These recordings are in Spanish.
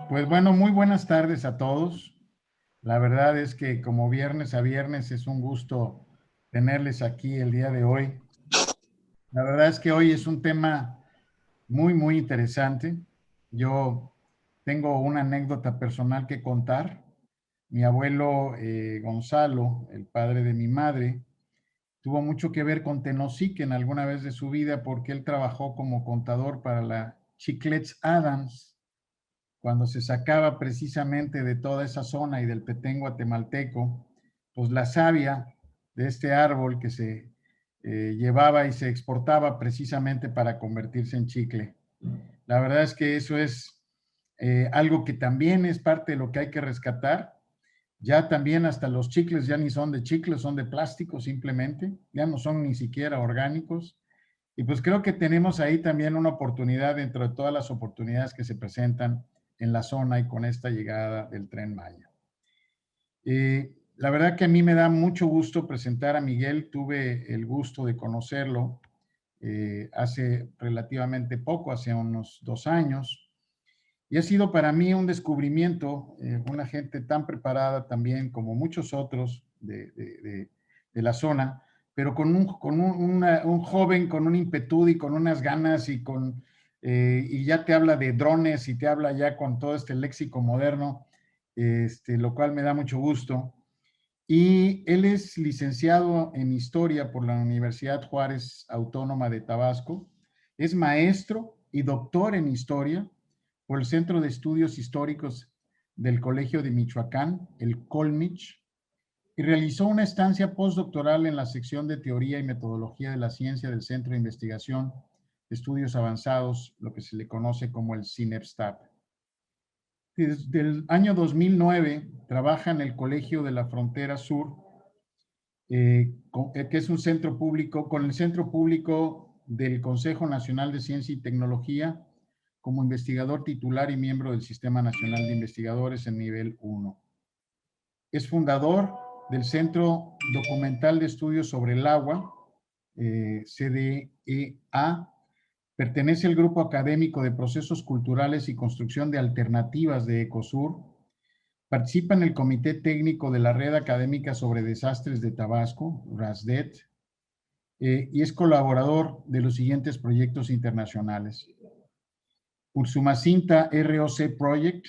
Pues bueno, muy buenas tardes a todos. La verdad es que como viernes a viernes es un gusto tenerles aquí el día de hoy. La verdad es que hoy es un tema muy interesante. Yo tengo una anécdota personal que contar. Mi abuelo Gonzalo, el padre de mi madre, tuvo mucho que ver con Tenosique en alguna vez de su vida porque él trabajó como contador para la Chiclets Adams cuando se sacaba precisamente de toda esa zona y del Petén guatemalteco, pues la savia de este árbol que se llevaba y se exportaba precisamente para convertirse en chicle. La verdad es que eso es algo que también es parte de lo que hay que rescatar. Ya también hasta los chicles ya ni son de chicles, son de plástico simplemente, ya no son ni siquiera orgánicos. Y pues creo que tenemos ahí también una oportunidad dentro de todas las oportunidades que se presentan en la zona y con esta llegada del Tren Maya. La verdad que a mí me da mucho gusto presentar a Miguel. Tuve el gusto de conocerlo hace relativamente poco, hace unos 2 años, y ha sido para mí un descubrimiento, una gente tan preparada también como muchos otros de la zona, pero un joven con un impetud y con unas ganas y ya te habla de drones y te habla ya con todo este léxico moderno, lo cual me da mucho gusto. Y él es licenciado en Historia por la Universidad Juárez Autónoma de Tabasco, es maestro y doctor en Historia por el Centro de Estudios Históricos del Colegio de Michoacán, el Colmich, y realizó una estancia postdoctoral en la sección de Teoría y Metodología de la Ciencia del Centro de Investigación de Estudios Avanzados, lo que se le conoce como el CINEPSTAP. Desde el año 2009 trabaja en el Colegio de la Frontera Sur, que es un centro público, con el Centro Público del Consejo Nacional de Ciencia y Tecnología, como investigador titular y miembro del Sistema Nacional de Investigadores en nivel 1. Es fundador del Centro Documental de Estudios sobre el Agua, CDEA. Pertenece al grupo académico de Procesos Culturales y Construcción de Alternativas de Ecosur. Participa en el Comité Técnico de la Red Académica sobre Desastres de Tabasco, RASDET, y es colaborador de los siguientes proyectos internacionales. Ursumacinta ROC Project,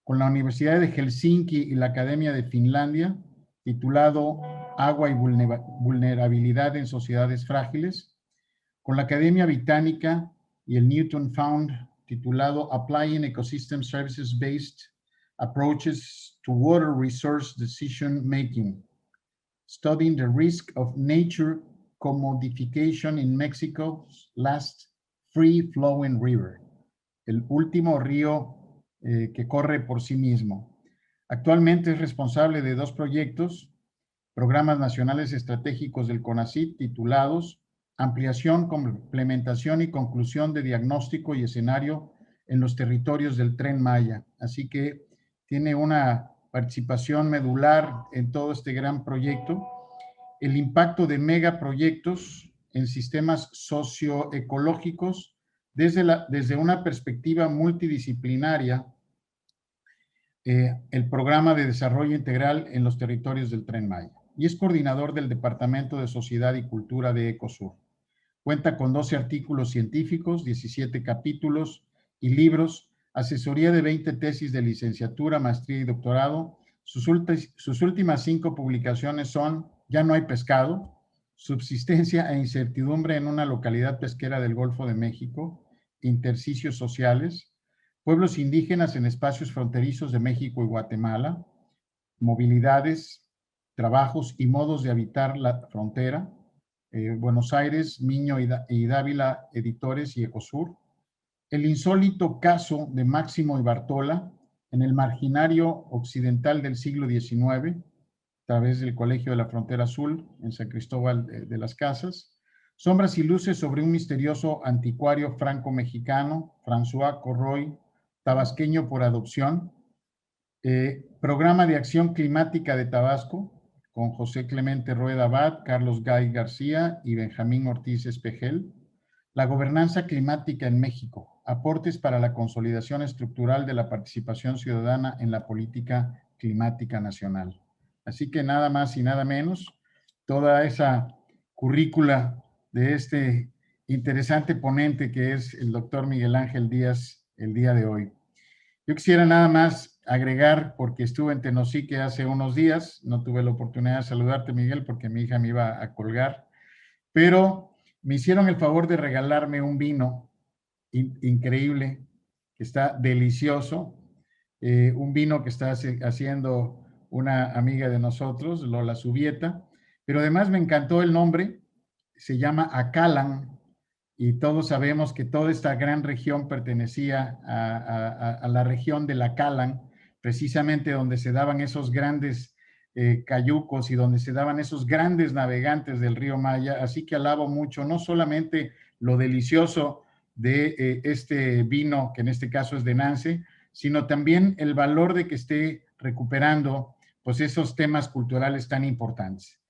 con la Universidad de Helsinki y la Academia de Finlandia, titulado Agua y Vulnerabilidad en Sociedades Frágiles, con la Academia Británica y el Newton Fund, titulado Applying Ecosystem Services Based Approaches to Water Resource Decision Making, Studying the Risk of Nature Commodification in Mexico's Last Free Flowing River, el último río que corre por sí mismo. Actualmente es responsable de 2 proyectos, programas nacionales estratégicos del CONACYT titulados Ampliación, Complementación y Conclusión de Diagnóstico y Escenario en los Territorios del Tren Maya. Así que tiene una participación medular en todo este gran proyecto. El impacto de megaproyectos en sistemas socioecológicos desde una perspectiva multidisciplinaria, el Programa de Desarrollo Integral en los Territorios del Tren Maya, y es coordinador del Departamento de Sociedad y Cultura de Ecosur. Cuenta con 12 artículos científicos, 17 capítulos y libros, asesoría de 20 tesis de licenciatura, maestría y doctorado. Sus últimas 5 publicaciones son Ya no hay pescado, Subsistencia e incertidumbre en una localidad pesquera del Golfo de México, Intersticios sociales, Pueblos indígenas en espacios fronterizos de México y Guatemala, Movilidades, trabajos y modos de habitar la frontera, Buenos Aires, Miño y Dávila Editores y Ecosur, El insólito caso de Máximo y Bartola en el marginario occidental del siglo XIX, a través del Colegio de la Frontera Azul en San Cristóbal de las Casas, Sombras y luces sobre un misterioso anticuario franco-mexicano, François Corroy, tabasqueño por adopción, Programa de Acción Climática de Tabasco, con José Clemente Rueda Abad, Carlos Gay García y Benjamín Ortiz Espejel. La gobernanza climática en México, aportes para la consolidación estructural de la participación ciudadana en la política climática nacional. Así que nada más y nada menos, toda esa currícula de este interesante ponente que es el doctor Miguel Ángel Díaz el día de hoy. Yo quisiera nada más agregar, porque estuve en Tenosique hace unos días, no tuve la oportunidad de saludarte, Miguel, porque mi hija me iba a colgar, pero me hicieron el favor de regalarme un vino increíble, que está delicioso, un vino que está haciendo una amiga de nosotros, Lola Subieta, pero además me encantó el nombre, se llama Acalan, y todos sabemos que toda esta gran región pertenecía a la región de la Calan, precisamente donde se daban esos grandes cayucos y donde se daban esos grandes navegantes del río Maya, así que alabo mucho, no solamente lo delicioso de este vino, que en este caso es de Nance, sino también el valor de que esté recuperando pues esos temas culturales tan importantes.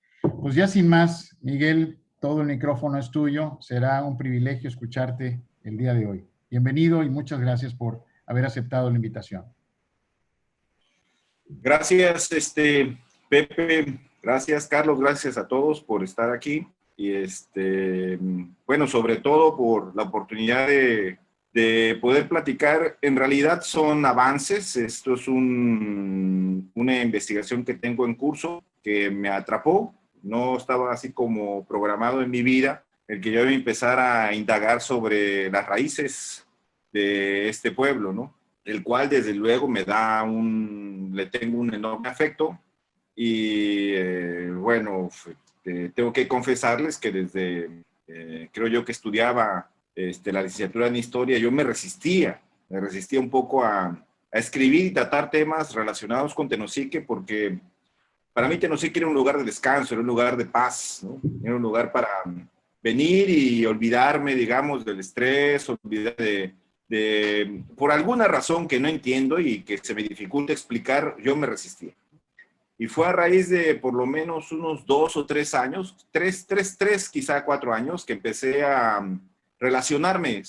Pues ya sin más, Miguel, todo el micrófono es tuyo. Será un privilegio escucharte el día de hoy. Bienvenido y muchas gracias por haber aceptado la invitación. Gracias, Pepe. Gracias, Carlos. Gracias a todos por estar aquí. Y bueno, sobre todo por la oportunidad de poder platicar. En realidad son avances. Esto es una investigación que tengo en curso que me atrapó. No estaba así como programado en mi vida el que yo iba a empezar a indagar sobre las raíces de este pueblo, ¿no? El cual desde luego le tengo un enorme afecto y bueno, tengo que confesarles que desde, creo yo que estudiaba la licenciatura en Historia, yo me resistía un poco a escribir y tratar temas relacionados con Tenosique, porque para mí Tenosique era un lugar de descanso, era un lugar de paz, ¿no? Era un lugar para venir y olvidarme, digamos, del estrés, olvidar por alguna razón que no entiendo y que se me dificulta explicar, yo me resistía. Y fue a raíz de por lo menos unos 2 o 3 años, quizá 4 años, que empecé a relacionarme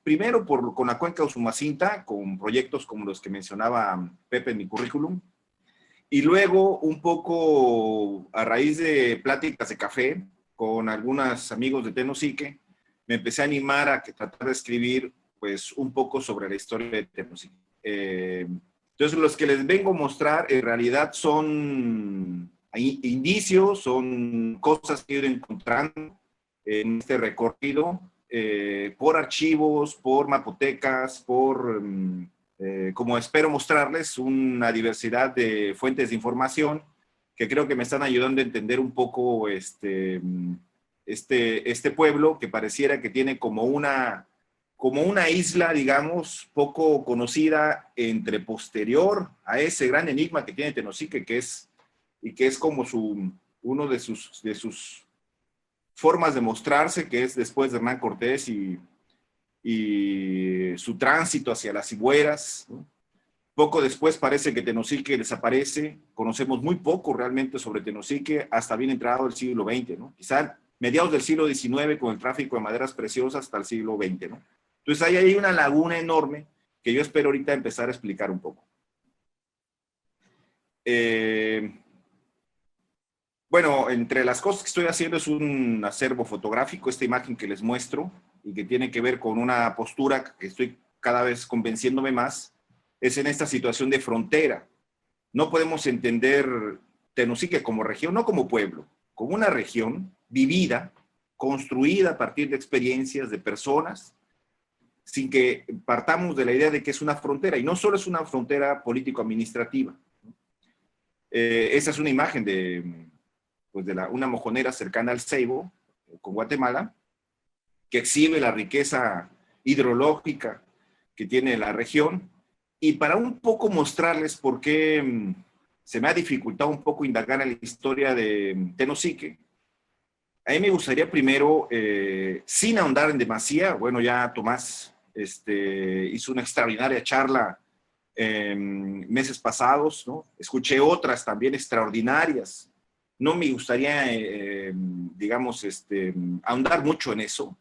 primero con la cuenca Usumacinta, con proyectos como los que mencionaba Pepe en mi currículum, y luego un poco a raíz de pláticas de café con algunos amigos de Tenosique, me empecé a animar a tratar de escribir pues un poco sobre la historia de Tenosique. Entonces los que les vengo a mostrar en realidad son indicios, son cosas que he ido encontrando en este recorrido por archivos, por mapotecas, como espero mostrarles, una diversidad de fuentes de información que creo que me están ayudando a entender un poco este pueblo que pareciera que tiene como una isla, digamos, poco conocida posterior a ese gran enigma que tiene Tenosique, que es como uno de sus formas de mostrarse, que es después de Hernán Cortés y su tránsito hacia las Cibueras, ¿no? Poco después parece que Tenosique desaparece, conocemos muy poco realmente sobre Tenosique hasta bien entrado el siglo XX, ¿no? Quizá mediados del siglo XIX con el tráfico de maderas preciosas hasta el siglo XX, ¿no? Entonces ahí hay una laguna enorme que yo espero ahorita empezar a explicar un poco. Bueno, entre las cosas que estoy haciendo es un acervo fotográfico, esta imagen que les muestro, y que tiene que ver con una postura que estoy cada vez convenciéndome más, es en esta situación de frontera. No podemos entender Tenosique como región, no como pueblo, como una región vivida, construida a partir de experiencias de personas, sin que partamos de la idea de que es una frontera, y no solo es una frontera político-administrativa. Esa es una imagen de una mojonera cercana al Ceibo, con Guatemala, que exhibe la riqueza hidrológica que tiene la región, y para un poco mostrarles por qué se me ha dificultado un poco indagar en la historia de Tenosique, a mí me gustaría primero, sin ahondar en demasía, bueno, ya Tomás hizo una extraordinaria charla meses pasados, ¿no? Escuché otras también extraordinarias, no me gustaría, digamos, ahondar mucho en eso,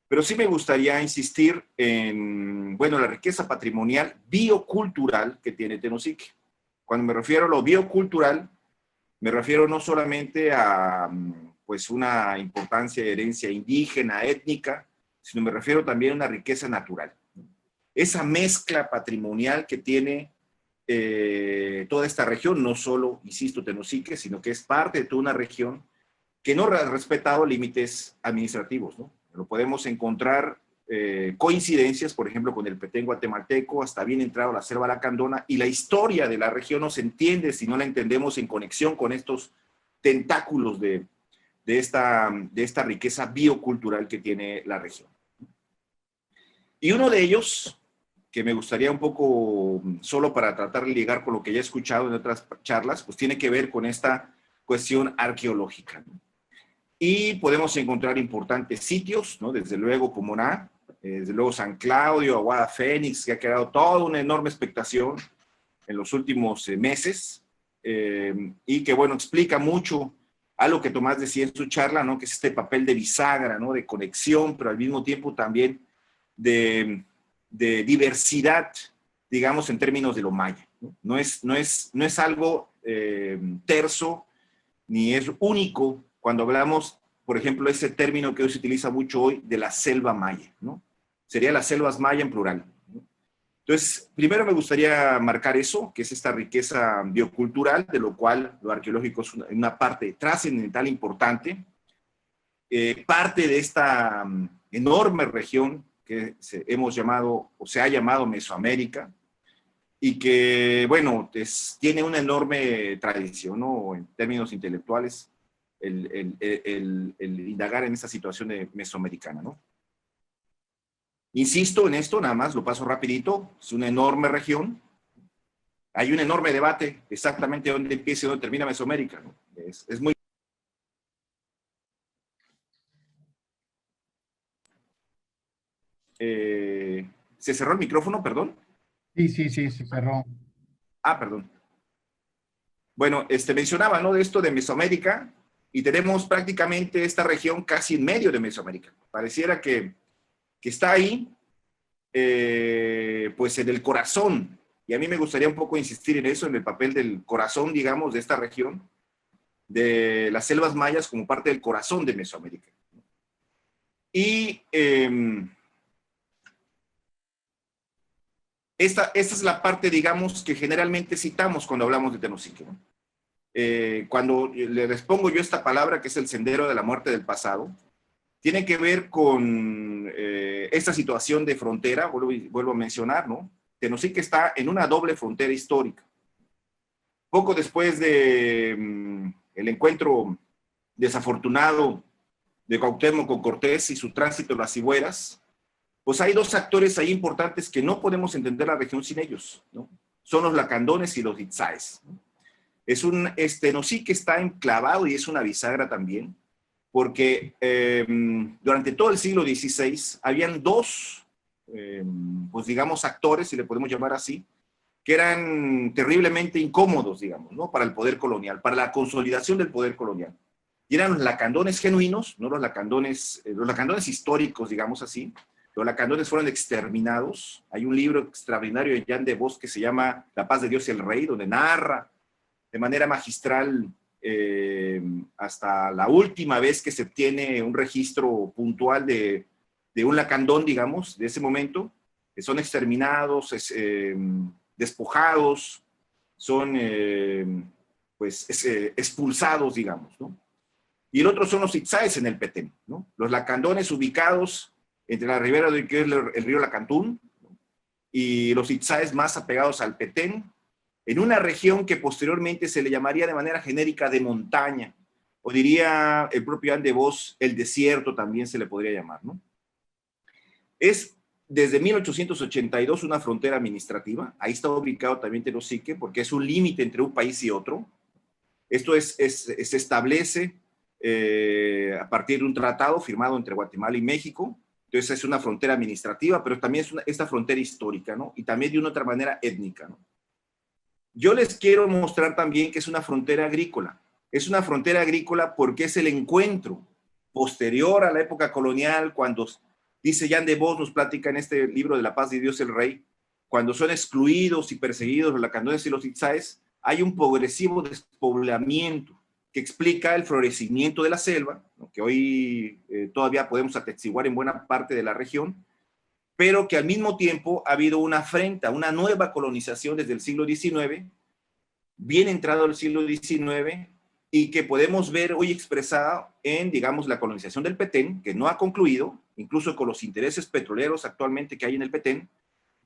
pero sí me gustaría insistir en, bueno, la riqueza patrimonial biocultural que tiene Tenosique. Cuando me refiero a lo biocultural, me refiero no solamente a, pues, una importancia de herencia indígena, étnica, sino me refiero también a una riqueza natural. Esa mezcla patrimonial que tiene toda esta región, no solo, insisto, Tenosique, sino que es parte de toda una región que no ha respetado límites administrativos, ¿no? Lo podemos encontrar coincidencias, por ejemplo, con el Petén guatemalteco, hasta bien entrado la selva lacandona, y la historia de la región no se entiende si no la entendemos en conexión con estos tentáculos de esta riqueza biocultural que tiene la región. Y uno de ellos, que me gustaría un poco, solo para tratar de ligar con lo que ya he escuchado en otras charlas, pues tiene que ver con esta cuestión arqueológica, ¿no? Y podemos encontrar importantes sitios, ¿no? Desde luego Cumaná, desde luego San Claudio, Aguada Fénix, que ha creado toda una enorme expectación en los últimos meses, y que, bueno, explica mucho algo que Tomás decía en su charla, ¿no? Que es este papel de bisagra, ¿no? De conexión, pero al mismo tiempo también de diversidad, digamos, en términos de lo maya, ¿no? No es algo terso, ni es único cuando hablamos, por ejemplo, ese término que hoy se utiliza mucho hoy de la selva maya, ¿no? Sería las selvas maya en plural, ¿no? Entonces, primero me gustaría marcar eso, que es esta riqueza biocultural, de lo cual lo arqueológico es una parte trascendental importante, parte de esta enorme región que hemos llamado, o se ha llamado Mesoamérica, y que, bueno, tiene una enorme tradición, ¿no? En términos intelectuales, el indagar en esta situación mesoamericana, ¿no? Insisto en esto, nada más, lo paso rapidito, es una enorme región, hay un enorme debate exactamente dónde empieza y dónde termina Mesoamérica, ¿no? Es muy... ¿Se cerró el micrófono, perdón? Sí, sí, sí, se cerró. Ah, perdón. Bueno, mencionaba, ¿no? De esto de Mesoamérica, y tenemos prácticamente esta región casi en medio de Mesoamérica. Pareciera que está ahí, pues en el corazón, y a mí me gustaría un poco insistir en eso, en el papel del corazón, digamos, de esta región, de las selvas mayas como parte del corazón de Mesoamérica. Y esta es la parte, digamos, que generalmente citamos cuando hablamos de Tenosique, ¿no? Cuando les pongo yo esta palabra, que es el sendero de la muerte del pasado, tiene que ver con esta situación de frontera, vuelvo a mencionar, ¿no? Tenosique está en una doble frontera histórica. Poco después de el encuentro desafortunado de Cuauhtémoc con Cortés y su tránsito a las Cibueras, pues hay dos actores ahí importantes que no podemos entender la región sin ellos, ¿no? Son los lacandones y los itzáes, ¿no? Tenosique está enclavado y es una bisagra también, porque durante todo el siglo XVI habían dos, pues digamos, actores, si le podemos llamar así, que eran terriblemente incómodos, digamos, ¿no? Para el poder colonial, para la consolidación del poder colonial. Y eran los lacandones genuinos, no los lacandones históricos, digamos así. Los lacandones fueron exterminados. Hay un libro extraordinario de Jean de Vos que se llama La paz de Dios y el Rey, donde narra de manera magistral hasta la última vez que se obtiene un registro puntual de un lacandón, digamos, de ese momento, que son exterminados, despojados, son expulsados, digamos, ¿no? Y el otro son los itzáes en el Petén, ¿no? Los lacandones ubicados entre la ribera de que es el río Lacantún, ¿no? Y los itzáes más apegados al Petén, en una región que posteriormente se le llamaría de manera genérica de montaña, o diría el propio Jean de Vos, el desierto también se le podría llamar, ¿no? Es desde 1882 una frontera administrativa, ahí está ubicado también Tenosique, porque es un límite entre un país y otro. Esto se establece a partir de un tratado firmado entre Guatemala y México. Entonces es una frontera administrativa, pero también es esta frontera histórica, ¿no? Y también de una otra manera étnica, ¿no? Yo les quiero mostrar también que es una frontera agrícola. Es una frontera agrícola porque es el encuentro posterior a la época colonial, cuando, dice Jan de Vos, nos platica en este libro de La Paz de Dios el Rey, cuando son excluidos y perseguidos los lacandones y los itzáes, hay un progresivo despoblamiento que explica el florecimiento de la selva, ¿no?, que hoy todavía podemos atestiguar en buena parte de la región, pero que al mismo tiempo ha habido una afrenta, una nueva colonización desde el siglo XIX, bien entrado el siglo XIX, y que podemos ver hoy expresada en, digamos, la colonización del Petén, que no ha concluido, incluso con los intereses petroleros actualmente que hay en el Petén,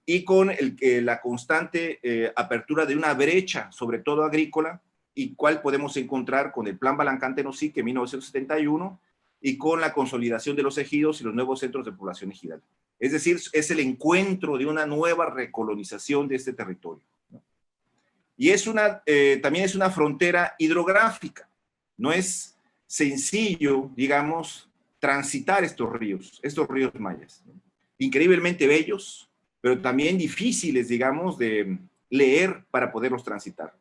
y con la constante apertura de una brecha, sobre todo agrícola, y cuál podemos encontrar con el Plan Balancán-Tenosique en 1971, y con la consolidación de los ejidos y los nuevos centros de población ejidal. Es decir, es el encuentro de una nueva recolonización de este territorio, ¿no? Y también es una frontera hidrográfica. No es sencillo, digamos, transitar estos ríos mayas, ¿no? Increíblemente bellos, pero también difíciles, digamos, de leer para poderlos transitar.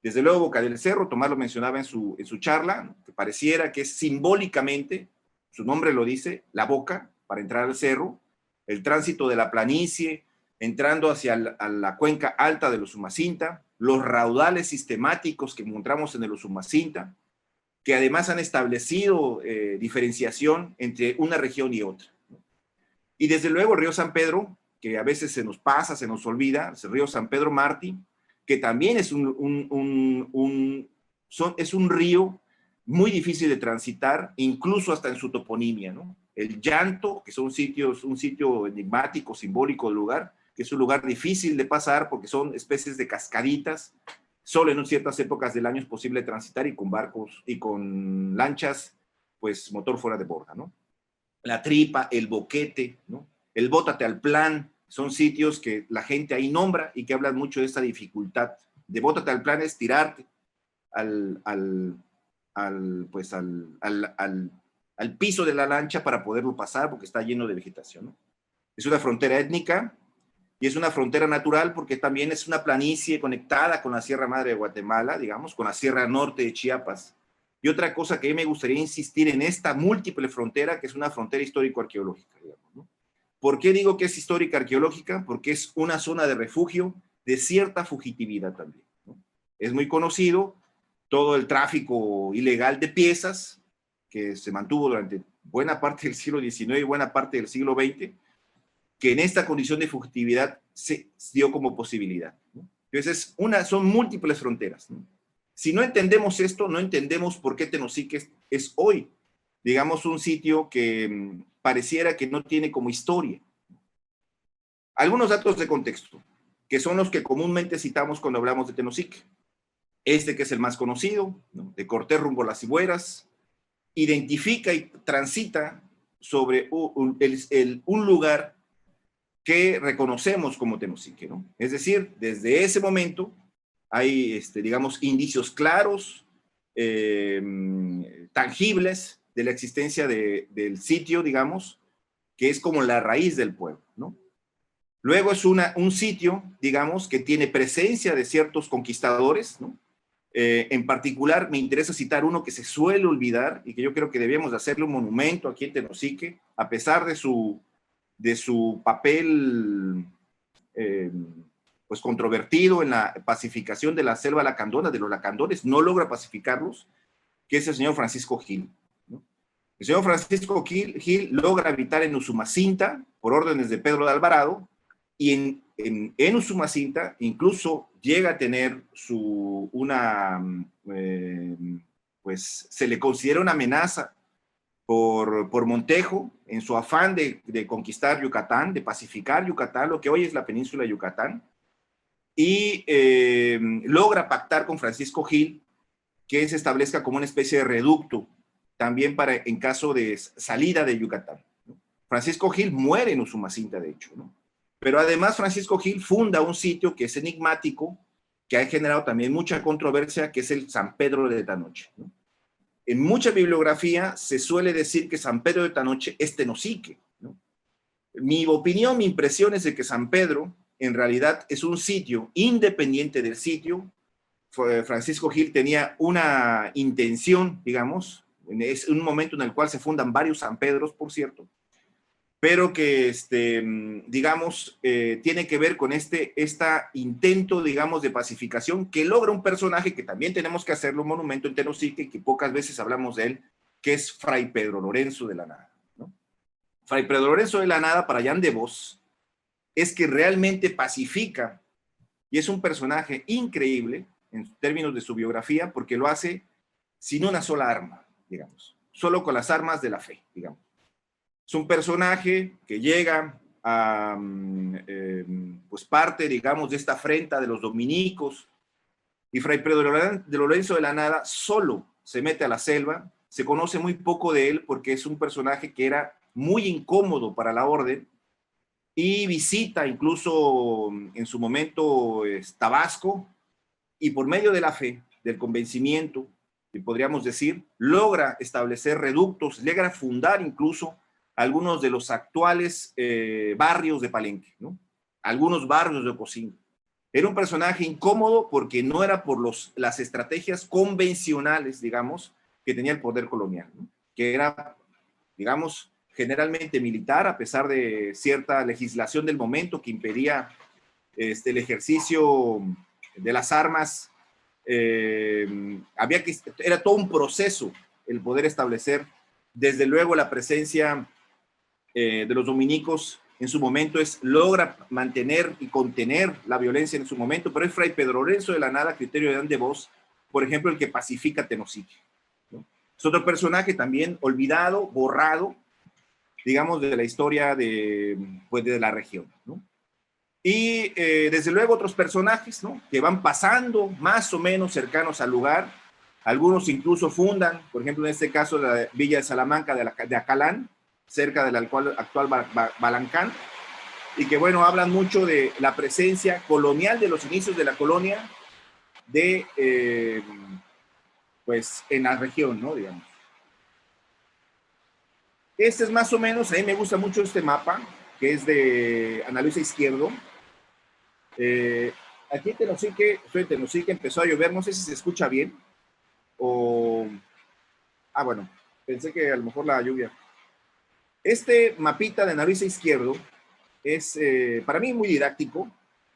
Desde luego, Boca del Cerro, Tomás lo mencionaba en su charla, ¿no?, que pareciera que es simbólicamente, su nombre lo dice, la boca para entrar al cerro, el tránsito de la planicie, entrando hacia la cuenca alta del Usumacinta, los raudales sistemáticos que encontramos en el Usumacinta, que además han establecido diferenciación entre una región y otra, ¿no? Y desde luego el río San Pedro, que a veces se nos pasa, se nos olvida, el río San Pedro Martí, que también es es un río muy difícil de transitar, incluso hasta en su toponimia, ¿no? El Llanto, que es un sitio enigmático, simbólico del lugar, que es un lugar difícil de pasar porque son especies de cascaditas, solo en ciertas épocas del año es posible transitar, y con barcos y con lanchas, pues motor fuera de borda, ¿no? La Tripa, el Boquete, ¿no?, el Bótate al Plan, son sitios que la gente ahí nombra y que hablan mucho de esta dificultad. De Bótate al Plan es tirarte al piso de la lancha para poderlo pasar porque está lleno de vegetación, ¿no? Es una frontera étnica y es una frontera natural porque también es una planicie conectada con la Sierra Madre de Guatemala, digamos, con la Sierra Norte de Chiapas. Y otra cosa que a mí me gustaría insistir en esta múltiple frontera, que es una frontera histórico-arqueológica, digamos, ¿no? ¿Por qué digo que es histórica arqueológica? Porque es una zona de refugio de cierta fugitividad también, ¿no? Es muy conocido todo el tráfico ilegal de piezas que se mantuvo durante buena parte del siglo XIX y buena parte del siglo XX, que en esta condición de fugitividad se dio como posibilidad, ¿no? Entonces, son múltiples fronteras, ¿no? Si no entendemos esto, no entendemos por qué Tenosique es hoy, digamos, un sitio que pareciera que no tiene como historia. Algunos datos de contexto, que son los que comúnmente citamos cuando hablamos de Tenosique. Este, que es el más conocido, ¿no?, de Cortés rumbo a las Cibueras, identifica y transita sobre un lugar que reconocemos como Tenosique, ¿no? Es decir, desde ese momento hay, digamos, indicios claros, tangibles, de la existencia del sitio, digamos, que es como la raíz del pueblo, ¿no? Luego es un sitio, digamos, que tiene presencia de ciertos conquistadores, ¿no? En particular, me interesa citar uno que se suele olvidar y que yo creo que debíamos de hacerle un monumento aquí en Tenosique, a pesar de su papel pues controvertido en la pacificación de la selva lacandona, de los lacandones, no logra pacificarlos, que es el señor Francisco Gil, ¿no? El señor Francisco Gil logra habitar en Usumacinta por órdenes de Pedro de Alvarado, y en Usumacinta incluso llega a tener pues se le considera una amenaza por Montejo en su afán de conquistar Yucatán, de pacificar Yucatán, lo que hoy es la península de Yucatán, y logra pactar con Francisco Gil que se establezca como una especie de reducto también en caso de salida de Yucatán, ¿no? Francisco Gil muere en Usumacinta, de hecho, ¿no? Pero además Francisco Gil funda un sitio que es enigmático, que ha generado también mucha controversia, que es el San Pedro de Tanoche, ¿no? En mucha bibliografía se suele decir que San Pedro de Tanoche es Tenosique, ¿no? Mi opinión, mi impresión es de que San Pedro en realidad es un sitio independiente del sitio Francisco Gil tenía una intención, digamos, es un momento en el cual se fundan varios San Pedros, por cierto, pero que, digamos, tiene que ver con este intento, digamos, de pacificación que logra un personaje que también tenemos que hacerlo un monumento en Tenosique y que pocas veces hablamos de él, que es Fray Pedro Lorenzo de la Nada, ¿no? Fray Pedro Lorenzo de la Nada, para Jan de Vos, es que realmente pacifica, y es un personaje increíble en términos de su biografía, porque lo hace sin una sola arma, digamos, solo con las armas de la fe, digamos. Es un personaje que llega a, pues parte, digamos, de esta afrenta de los dominicos, y Fray Pedro de Lorenzo de la Nada solo se mete a la selva. Se conoce muy poco de él porque es un personaje que era muy incómodo para la orden, y visita incluso en su momento Tabasco, y por medio de la fe, del convencimiento, y podríamos decir, logra establecer reductos, logra fundar incluso algunos de los actuales barrios de Palenque, ¿no? Algunos barrios de Ocosingo. Era un personaje incómodo porque no era por las estrategias convencionales, digamos, que tenía el poder colonial, ¿no? Que era, digamos, generalmente militar, a pesar de cierta legislación del momento que impedía el ejercicio de las armas. Era todo un proceso el poder establecer, desde luego, la presencia de los dominicos en su momento logra mantener y contener la violencia en su momento, pero es Fray Pedro Lorenzo de la Nada, criterio de Jan de Vos, por ejemplo, el que pacifica Tenosique, ¿no? Es otro personaje también olvidado, borrado, digamos, de la historia pues, de la región, ¿no? Y desde luego otros personajes, ¿no?, que van pasando más o menos cercanos al lugar. Algunos incluso fundan, por ejemplo, en este caso, la villa de Salamanca de Acalán, cerca del actual Balancán, y que, bueno, hablan mucho de la presencia colonial, de los inicios de la colonia, pues, en la región, ¿no?, digamos. Este es más o menos, a mí me gusta mucho este mapa, que es de Ana Luisa Izquierdo. Aquí en Tenosique, estoy en Tenosique, empezó a llover, no sé si se escucha bien, bueno, pensé que a lo mejor la lluvia. Este mapita de Ana Luisa Izquierdo es para mí muy didáctico,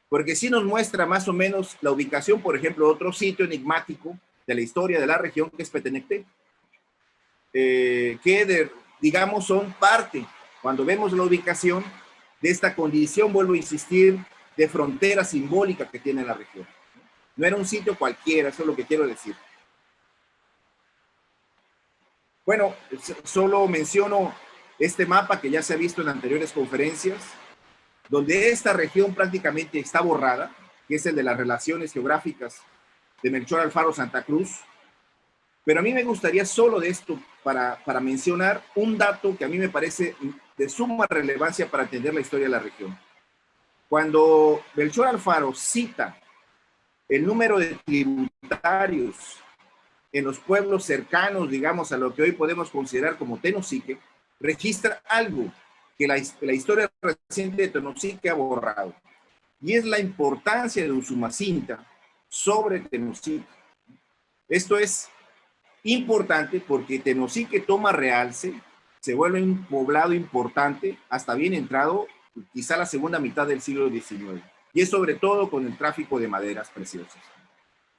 porque sí nos muestra más o menos la ubicación, por ejemplo, otro sitio enigmático de la historia de la región, que es Petenecté, que digamos son parte, cuando vemos la ubicación, de esta condición, vuelvo a insistir, de frontera simbólica que tiene la región. No era un sitio cualquiera, eso es lo que quiero decir. Bueno, solo menciono este mapa que ya se ha visto en anteriores conferencias, donde esta región prácticamente está borrada, que es el de las relaciones geográficas de Melchor Alfaro Santa Cruz. Pero a mí me gustaría solo de esto para mencionar un dato que a mí me parece de suma relevancia para entender la historia de la región. Cuando Melchor Alfaro cita el número de tributarios en los pueblos cercanos, digamos, a lo que hoy podemos considerar como Tenosique, registra algo que la historia reciente de Tenosique ha borrado, y es la importancia de Usumacinta sobre Tenosique. Esto es importante porque Tenosique toma realce, se vuelve un poblado importante hasta bien entrado, quizá la segunda mitad del siglo XIX, y es sobre todo con el tráfico de maderas preciosas.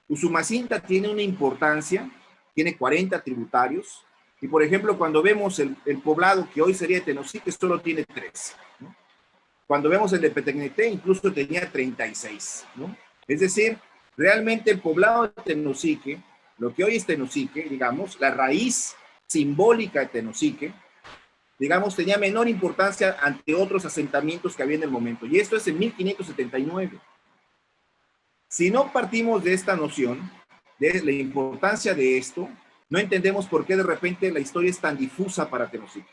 Usumacinta tiene una importancia, tiene 40 tributarios, y por ejemplo, cuando vemos el poblado que hoy sería Tenosique, solo tiene 3, ¿no? Cuando vemos el de Petenecté, incluso tenía 36, ¿no? Es decir, realmente el poblado de Tenosique, lo que hoy es Tenosique, digamos, la raíz simbólica de Tenosique, digamos, tenía menor importancia ante otros asentamientos que había en el momento. Y esto es en 1579. Si no partimos de esta noción, de la importancia de esto, no entendemos por qué de repente la historia es tan difusa para Tenosique.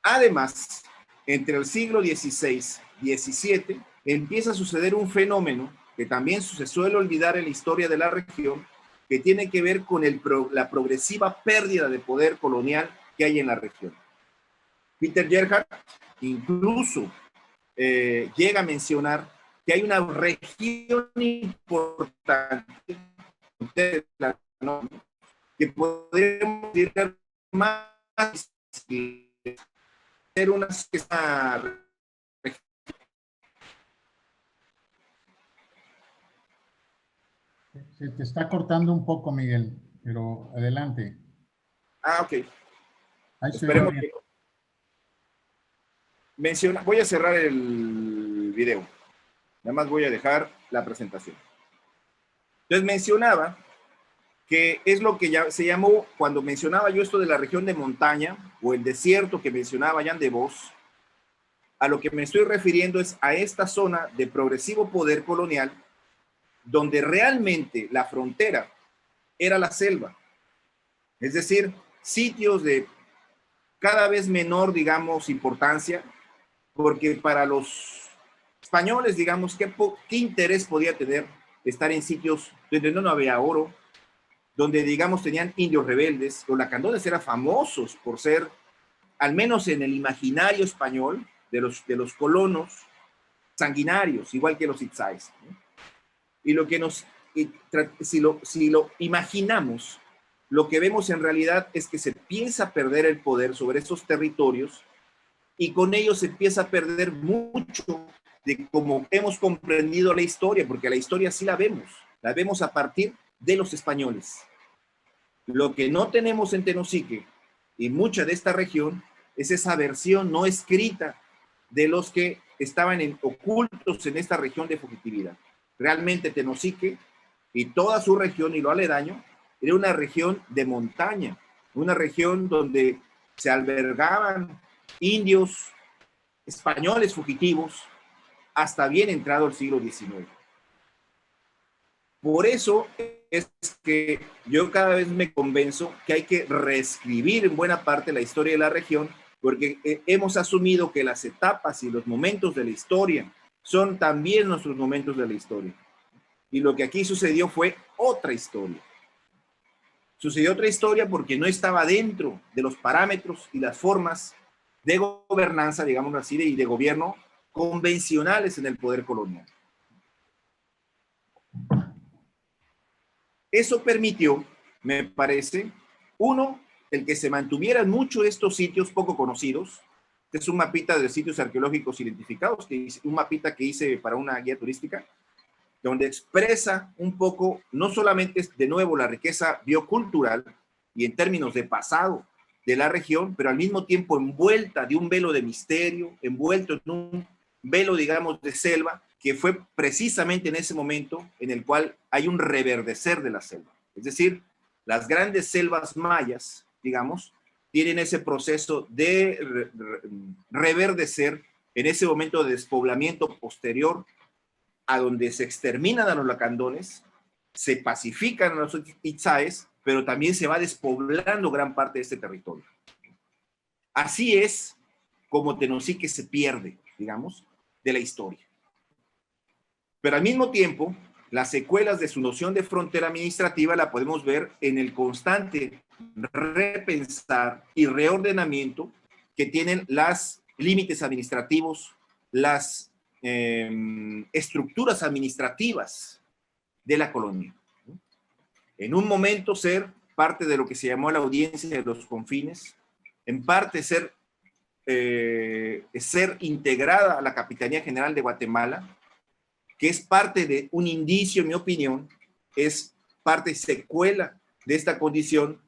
Además, entre el siglo XVI y XVII, empieza a suceder un fenómeno que también se suele olvidar en la historia de la región, que tiene que ver con la progresiva pérdida de poder colonial que hay en la región. Peter Gerhardt incluso llega a mencionar que hay una región importante que podríamos decir más ser una Se te está cortando un poco, Miguel, pero adelante. ok. Ahí se oye Esperemos bien. que voy a cerrar el video. Nada más voy a dejar la presentación. Entonces mencionaba que es lo que ya se llamó, cuando mencionaba yo esto de la región de montaña o el desierto que mencionaba Jan de Vos, a lo que me estoy refiriendo es a esta zona de progresivo poder colonial donde realmente la frontera era la selva. Es decir, sitios de cada vez menor, digamos, importancia, porque para los españoles, digamos, ¿qué interés podía tener estar en sitios donde no había oro, donde, digamos, tenían indios rebeldes? Los lacandones eran famosos por ser, al menos en el imaginario español, de los colonos, sanguinarios, igual que los itzáes, ¿no? Y lo que si lo imaginamos, lo que vemos en realidad es que se empieza a perder el poder sobre esos territorios y con ello se empieza a perder mucho de cómo hemos comprendido la historia, porque la historia sí la vemos a partir de los españoles. Lo que no tenemos en Tenosique y mucha de esta región es esa versión no escrita de los que estaban ocultos en esta región de fugitividad. Realmente Tenosique y toda su región y lo aledaño era una región de montaña, una región donde se albergaban indios españoles fugitivos hasta bien entrado el siglo XIX. Por eso es que yo cada vez me convenzo que hay que reescribir en buena parte la historia de la región, porque hemos asumido que las etapas y los momentos de la historia son también nuestros momentos de la historia. Y lo que aquí sucedió fue otra historia. Sucedió otra historia porque no estaba dentro de los parámetros y las formas de gobernanza, digamos así, y de gobierno convencionales en el poder colonial. Eso permitió, me parece, uno, el que se mantuvieran mucho estos sitios poco conocidos. Este es un mapita de sitios arqueológicos identificados, un mapita que hice para una guía turística, donde expresa un poco, no solamente de nuevo la riqueza biocultural y en términos de pasado de la región, pero al mismo tiempo envuelta de un velo de misterio, envuelto en un velo, digamos, de selva, que fue precisamente en ese momento en el cual hay un reverdecer de la selva. Es decir, las grandes selvas mayas, digamos, tienen ese proceso de reverdecer en ese momento de despoblamiento posterior a donde se exterminan a los lacandones, se pacifican a los itzáes, pero también se va despoblando gran parte de este territorio. Así es como Tenosique se pierde, digamos, de la historia. Pero al mismo tiempo, las secuelas de su noción de frontera administrativa la podemos ver en el constante repensar y reordenamiento que tienen los límites administrativos, las estructuras administrativas de la colonia. En un momento ser parte de lo que se llamó la audiencia de los confines, en parte ser integrada a la Capitanía General de Guatemala, que es parte de un indicio, en mi opinión, es parte secuela de esta condición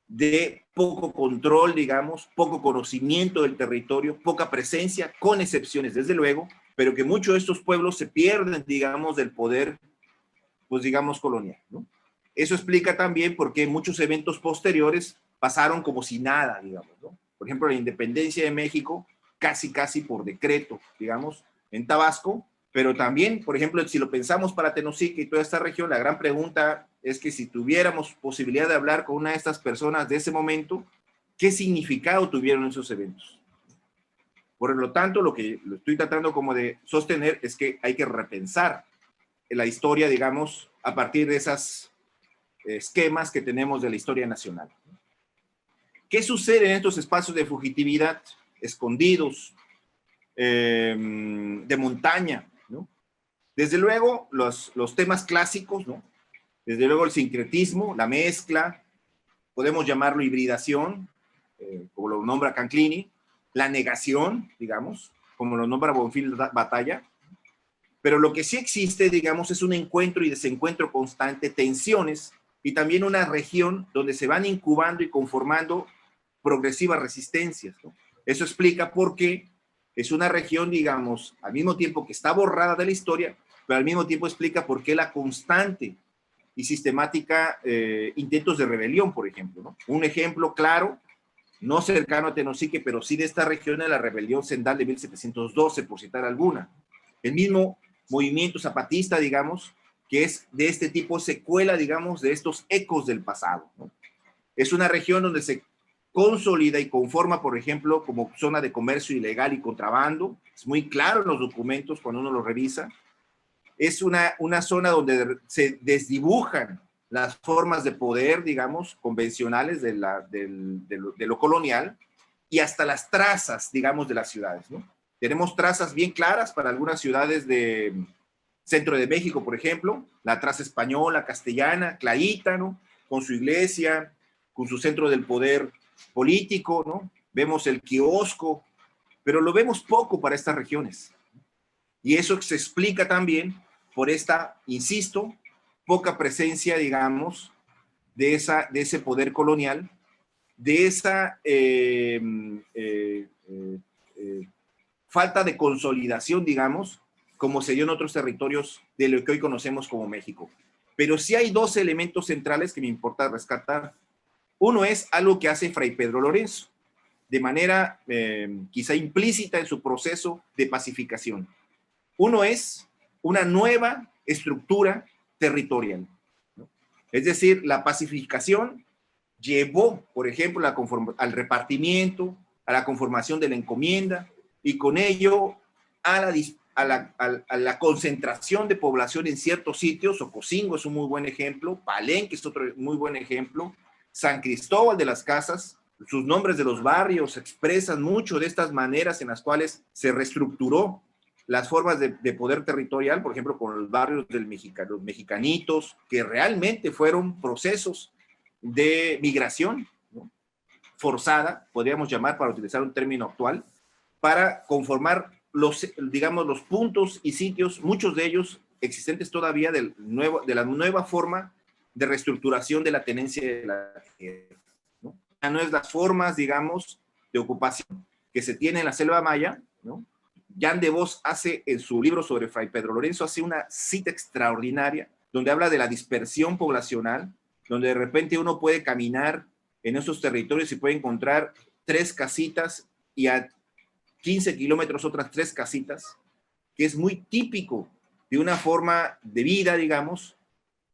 de poco control, digamos, poco conocimiento del territorio, poca presencia, con excepciones, desde luego, pero que muchos de estos pueblos se pierden, digamos, del poder, pues digamos, colonial, ¿no? Eso explica también por qué muchos eventos posteriores pasaron como si nada, digamos, ¿no? Por ejemplo, la independencia de México, casi por decreto, digamos, en Tabasco, pero también, por ejemplo, si lo pensamos para Tenosique y toda esta región, la gran pregunta es que si tuviéramos posibilidad de hablar con una de estas personas de ese momento, ¿qué significado tuvieron esos eventos? Por lo tanto, lo que lo estoy tratando como de sostener es que hay que repensar la historia, digamos, a partir de esos esquemas que tenemos de la historia nacional. ¿Qué sucede en estos espacios de fugitividad escondidos, de montaña, ¿no? Desde luego, los temas clásicos, ¿no? Desde luego el sincretismo, la mezcla, podemos llamarlo hibridación, como lo nombra Canclini, la negación, digamos, como lo nombra Bonfil Batalla, pero lo que sí existe, digamos, es un encuentro y desencuentro constante, tensiones, y también una región donde se van incubando y conformando progresivas resistencias, ¿no? Eso explica por qué es una región, digamos, al mismo tiempo que está borrada de la historia, pero al mismo tiempo explica por qué la constante y sistemática intentos de rebelión, por ejemplo, ¿no? Un ejemplo claro, no cercano a Tenosique, pero sí de esta región, de la rebelión Sendal de 1712, por citar alguna. El mismo movimiento zapatista, digamos, que es de este tipo secuela, digamos, de estos ecos del pasado, ¿no? Es una región donde se consolida y conforma, por ejemplo, como zona de comercio ilegal y contrabando. Es muy claro en los documentos cuando uno los revisa. Es una zona donde se desdibujan las formas de poder, digamos, convencionales de lo colonial, y hasta las trazas, digamos, de las ciudades, ¿no? Tenemos trazas bien claras para algunas ciudades de centro de México, por ejemplo, la traza española, castellana, clarita, ¿no? Con su iglesia, con su centro del poder político, ¿no? Vemos el kiosco, pero lo vemos poco para estas regiones. Y eso se explica también por esta, insisto, poca presencia, digamos, de ese poder colonial, de esa falta de consolidación, digamos, como se dio en otros territorios de lo que hoy conocemos como México. Pero sí hay dos elementos centrales que me importa rescatar. Uno es algo que hace Fray Pedro Lorenzo, de manera quizá implícita en su proceso de pacificación. Uno es una nueva estructura territorial, ¿no? Es decir, la pacificación llevó, por ejemplo, al repartimiento, a la conformación de la encomienda, y con ello a la concentración de población en ciertos sitios. Ocosingo es un muy buen ejemplo, Palenque es otro muy buen ejemplo, San Cristóbal de las Casas. Sus nombres de los barrios expresan mucho de estas maneras en las cuales se reestructuró las formas de poder territorial, por ejemplo, con los barrios los mexicanitos, que realmente fueron procesos de migración, ¿no? Forzada, podríamos llamar, para utilizar un término actual, para conformar digamos, los puntos y sitios, muchos de ellos existentes todavía de la nueva forma de reestructuración de la tenencia de la tierra, ¿no? Ya no es las formas, digamos, de ocupación que se tiene en la selva maya, ¿no? Jan de Vos hace, en su libro sobre Fray Pedro Lorenzo, hace una cita extraordinaria donde habla de la dispersión poblacional, donde de repente uno puede caminar en esos territorios y puede encontrar 3 casitas y a 15 kilómetros otras 3 casitas, que es muy típico de una forma de vida, digamos,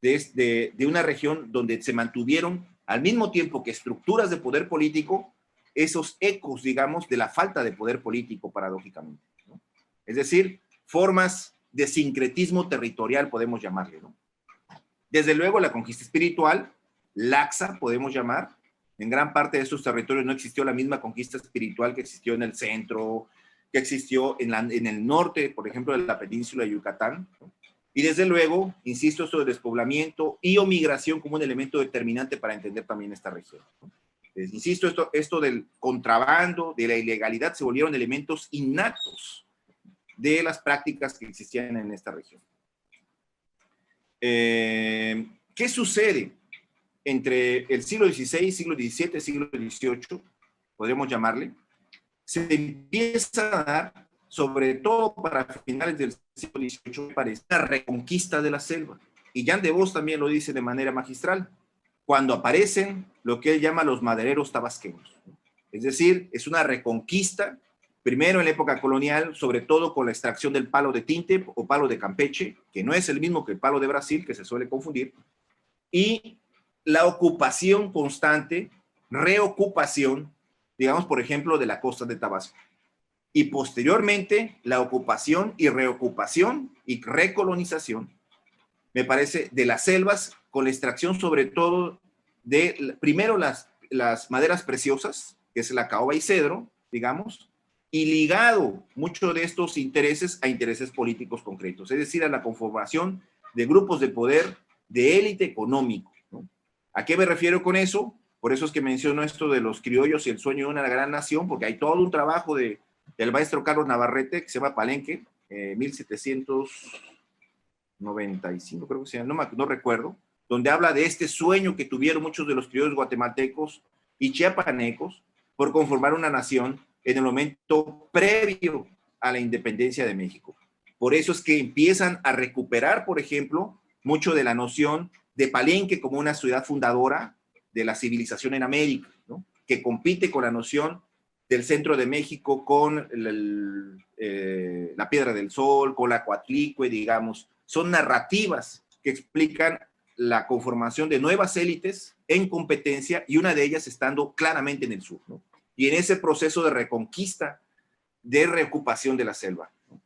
de una región donde se mantuvieron al mismo tiempo que estructuras de poder político, esos ecos, digamos, de la falta de poder político, paradójicamente, ¿no? Es decir, formas de sincretismo territorial, podemos llamarle, ¿no? Desde luego, la conquista espiritual, laxa, podemos llamar. En gran parte de esos territorios no existió la misma conquista espiritual que existió en el centro, que existió en el norte, por ejemplo, de la península de Yucatán, ¿no? Y desde luego, insisto, esto de despoblamiento y o migración como un elemento determinante para entender también esta región, ¿no? Insisto, esto del contrabando, de la ilegalidad, se volvieron elementos innatos de las prácticas que existían en esta región. ¿Qué sucede entre el siglo XVI, siglo XVII, siglo XVIII, podríamos llamarle? Se empieza a dar, sobre todo para finales del siglo XVIII, parece una reconquista de la selva. Y Jan de Vos también lo dice de manera magistral, cuando aparecen lo que él llama los madereros tabasqueños. Es decir, es una reconquista, primero en la época colonial, sobre todo con la extracción del palo de tinte o palo de Campeche, que no es el mismo que el palo de Brasil, que se suele confundir, y la ocupación constante, reocupación, digamos, por ejemplo, de la costa de Tabasco. Y posteriormente, la ocupación y reocupación y recolonización, me parece, de las selvas, con la extracción sobre todo de, primero, las maderas preciosas, que es la caoba y cedro, digamos, y ligado muchos de estos intereses a intereses políticos concretos, es decir, a la conformación de grupos de poder de élite económico, ¿no? ¿A qué me refiero con eso? Por eso es que menciono esto de los criollos y el sueño de una gran nación, porque hay todo un trabajo del maestro Carlos Navarrete que se llama Palenque, 1795 creo que se llama, no recuerdo, donde habla de este sueño que tuvieron muchos de los criollos guatemaltecos y chiapanecos por conformar una nación en el momento previo a la independencia de México. Por eso es que empiezan a recuperar, por ejemplo, mucho de la noción de Palenque como una ciudad fundadora de la civilización en América, ¿no? Que compite con la noción del centro de México con la Piedra del Sol, con la Coatlicue, digamos. Son narrativas que explican la conformación de nuevas élites en competencia y una de ellas estando claramente en el sur, ¿no? Y en ese proceso de reconquista, de reocupación de la selva, ¿no?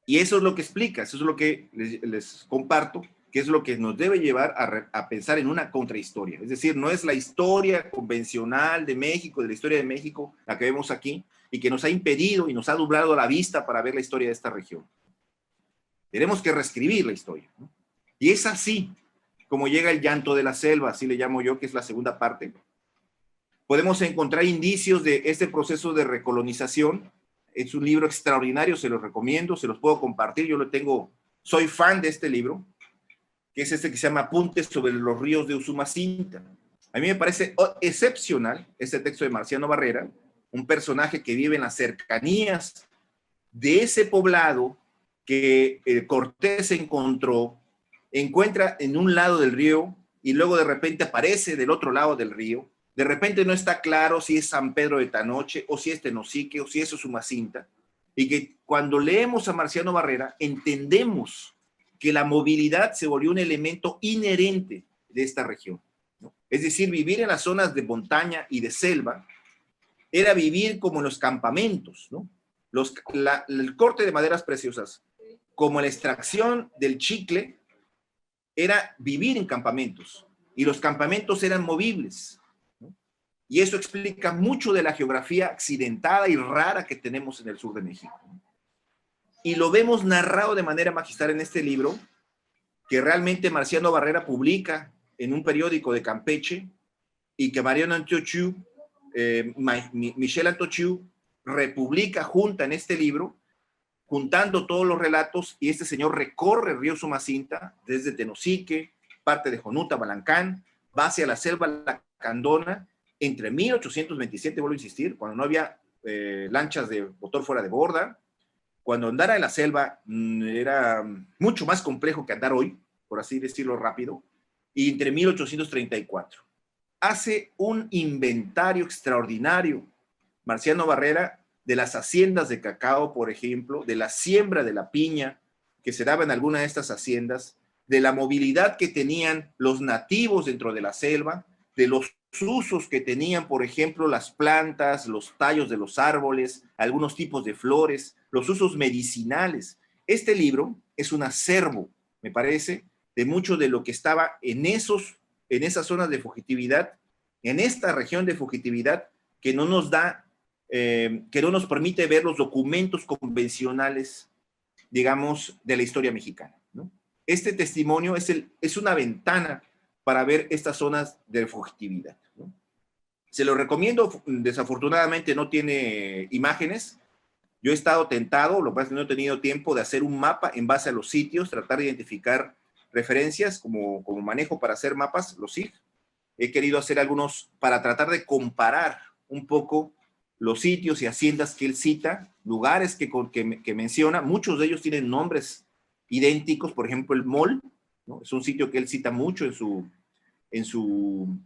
Y eso es lo que explica, eso es lo que les comparto, que es lo que nos debe llevar a pensar en una contrahistoria. Es decir, no es la historia convencional de México, de la historia de México, la que vemos aquí, y que nos ha impedido y nos ha nublado la vista para ver la historia de esta región. Tenemos que reescribir la historia, ¿no? Y es así como llega el llanto de la selva, así le llamo yo, que es la segunda parte. Podemos encontrar indicios de este proceso de recolonización. Es un libro extraordinario, se los recomiendo, se los puedo compartir, yo lo tengo, soy fan de este libro, que es este que se llama Apuntes sobre los ríos de Usumacinta. A mí me parece excepcional este texto de Marciano Barrera, un personaje que vive en las cercanías de ese poblado que Cortés encuentra en un lado del río y luego de repente aparece del otro lado del río. De repente no está claro si es San Pedro de Tanoche o si es Tenosique o si es Usumacinta, y que cuando leemos a Marciano Barrera entendemos que la movilidad se volvió un elemento inherente de esta región, ¿no? Es decir, vivir en las zonas de montaña y de selva era vivir como en los campamentos, ¿no? El corte de maderas preciosas, como la extracción del chicle, era vivir en campamentos, y los campamentos eran movibles, ¿no? Y eso explica mucho de la geografía accidentada y rara que tenemos en el sur de México, ¿no? Y lo vemos narrado de manera magistral en este libro, que realmente Marciano Barrera publica en un periódico de Campeche, y que Mariano Antiochiu, Michel Antiochiu, republica junta en este libro, juntando todos los relatos, y este señor recorre el río Usumacinta, desde Tenosique, parte de Jonuta, Balancán, va hacia la selva Lacandona, entre 1827, vuelvo a insistir, cuando no había lanchas de motor fuera de borda, cuando andar en la selva era mucho más complejo que andar hoy, por así decirlo rápido, y entre 1834. Hace un inventario extraordinario, Marciano Barrera, de las haciendas de cacao, por ejemplo, de la siembra de la piña que se daba en alguna de estas haciendas, de la movilidad que tenían los nativos dentro de la selva, de los usos que tenían, por ejemplo, las plantas, los tallos de los árboles, algunos tipos de flores, los usos medicinales. Este libro es un acervo, me parece, de mucho de lo que estaba en esas zonas de fugitividad, en esta región de fugitividad, que no nos permite ver los documentos convencionales, digamos, de la historia mexicana, ¿no? Este testimonio es una ventana para ver estas zonas de fugitividad, ¿no? Se lo recomiendo, desafortunadamente no tiene imágenes. Yo he estado tentado, lo que pasa es que no he tenido tiempo de hacer un mapa en base a los sitios, tratar de identificar referencias como manejo para hacer mapas, los SIG. He querido hacer algunos para tratar de comparar un poco los sitios y haciendas que él cita, lugares que menciona. Muchos de ellos tienen nombres idénticos, por ejemplo el Mol, ¿no? Es un sitio que él cita mucho en su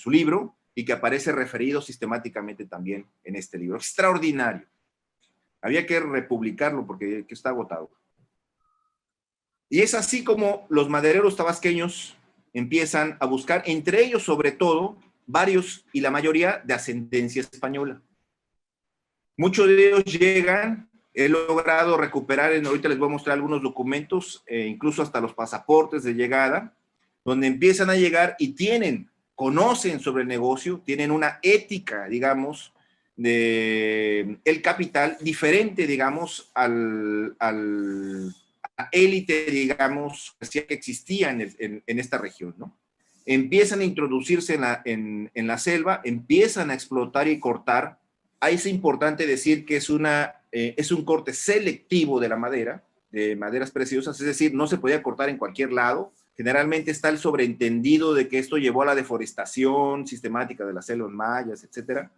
libro y que aparece referido sistemáticamente también en este libro. Extraordinario. Había que republicarlo porque está agotado. Y es así como los madereros tabasqueños empiezan a buscar, entre ellos sobre todo, varios y la mayoría de ascendencia española. Muchos de ellos llegan, he logrado recuperar, ahorita les voy a mostrar algunos documentos, incluso hasta los pasaportes de llegada, donde empiezan a llegar y conocen sobre el negocio, tienen una ética, digamos, el capital diferente, digamos, a la élite, digamos, que existía en esta región, ¿no? Empiezan a introducirse en la selva, empiezan a explotar y cortar. Ahí es importante decir que es un corte selectivo de la madera, de maderas preciosas, es decir, no se podía cortar en cualquier lado. Generalmente está el sobreentendido de que esto llevó a la deforestación sistemática de las selvas mayas, etcétera.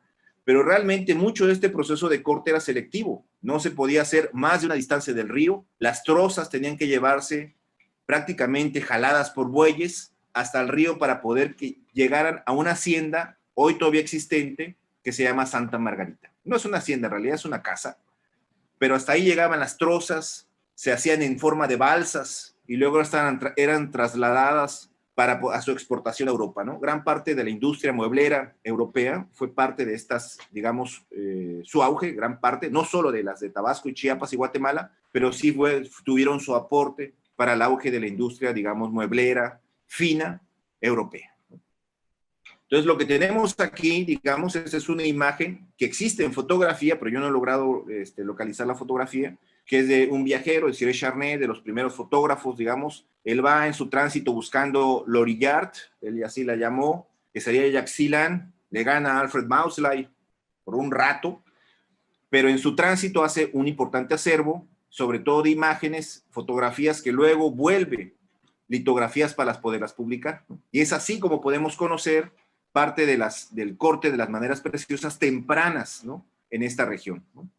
Pero realmente mucho de este proceso de corte era selectivo. No se podía hacer más de una distancia del río. Las trozas tenían que llevarse prácticamente jaladas por bueyes hasta el río para poder que llegaran a una hacienda, hoy todavía existente, que se llama Santa Margarita. No es una hacienda, en realidad es una casa, pero hasta ahí llegaban las trozas, se hacían en forma de balsas y luego eran trasladadas a su exportación a Europa, ¿no? Gran parte de la industria mueblera europea fue parte de estas, digamos, su auge, gran parte, no solo de las de Tabasco y Chiapas y Guatemala, pero sí tuvieron su aporte para el auge de la industria, digamos, mueblera, fina, europea. Entonces, lo que tenemos aquí, digamos, es una imagen que existe en fotografía, pero yo no he logrado localizar la fotografía, que es de un viajero, el Cyril Charnay, de los primeros fotógrafos, digamos. Él va en su tránsito buscando l'Orillard, él así la llamó, que sería Yaxchilan, le gana a Alfred Maudslay por un rato, pero en su tránsito hace un importante acervo, sobre todo de imágenes, fotografías que luego vuelve litografías para poderlas publicar. Y es así como podemos conocer parte del corte de las maderas preciosas tempranas, ¿no?, en esta región, ¿no?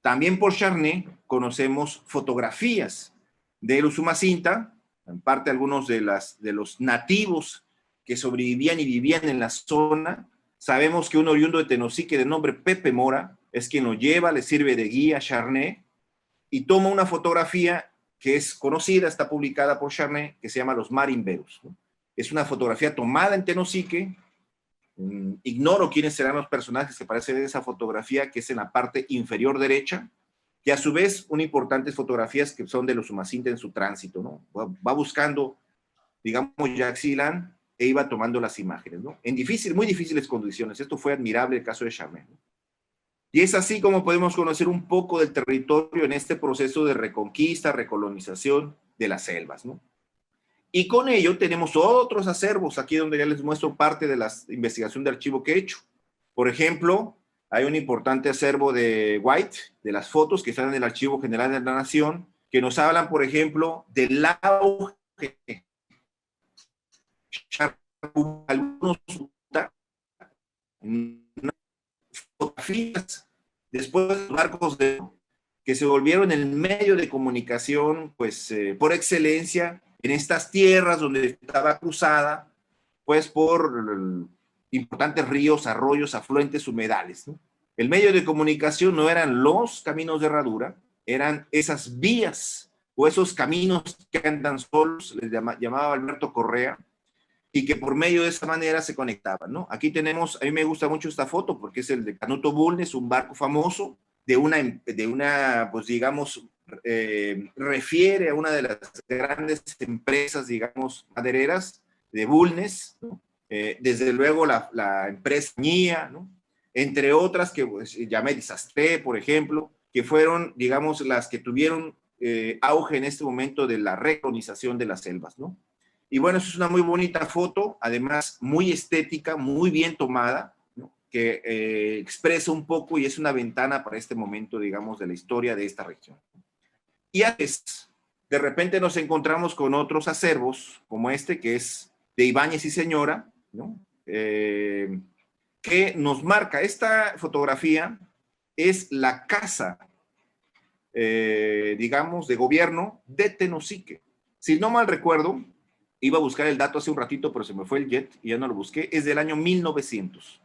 También por Charnay conocemos fotografías de Usumacinta, en parte algunos de los nativos que sobrevivían y vivían en la zona. Sabemos que un oriundo de Tenosique de nombre Pepe Mora es quien lo lleva, le sirve de guía a Charnay y toma una fotografía que es conocida, está publicada por Charnay, que se llama Los Marimberos, ¿no? Es una fotografía tomada en Tenosique. Ignoro quiénes serán los personajes que aparecen en esa fotografía, que es en la parte inferior derecha, que a su vez una importantes fotografías que son de los Usumacinta en su tránsito, ¿no? Va buscando, digamos, Yaxchilan e iba tomando las imágenes, ¿no? En muy difíciles condiciones. Esto fue admirable el caso de Charnay, ¿no? Y es así como podemos conocer un poco del territorio en este proceso de reconquista, recolonización de las selvas, ¿no? Y con ello tenemos otros acervos, aquí donde ya les muestro parte de la investigación de archivo que he hecho. Por ejemplo, hay un importante acervo de White, de las fotos que están en el Archivo General de la Nación, que nos hablan, por ejemplo, del auge. Algunos fotografías después de los barcos que se volvieron el medio de comunicación, pues, por excelencia, en estas tierras donde estaba cruzada, pues, por importantes ríos, arroyos, afluentes, humedales, ¿no? El medio de comunicación no eran los caminos de herradura, eran esas vías o esos caminos que andan solos, les llamaba Alberto Correa, y que por medio de esa manera se conectaban, ¿no? Aquí tenemos, a mí me gusta mucho esta foto porque es el de Canuto Bulnes, un barco famoso de una pues digamos, refiere a una de las grandes empresas, digamos, madereras de Bulnes, ¿no? Desde luego la empresa Ñía, ¿no?, entre otras que pues, llamé Desastre, por ejemplo, que fueron, digamos, las que tuvieron auge en este momento de la recolonización de las selvas, ¿no? Y bueno, eso es una muy bonita foto, además muy estética, muy bien tomada, ¿no?, que expresa un poco y es una ventana para este momento, digamos, de la historia de esta región. Y a veces, de repente nos encontramos con otros acervos, como este, que es de Ibáñez y Señora, ¿no?, que nos marca. Esta fotografía es la casa, digamos, de gobierno de Tenosique. Si no mal recuerdo, iba a buscar el dato hace un ratito, pero se me fue el jet y ya no lo busqué, es del año 1900.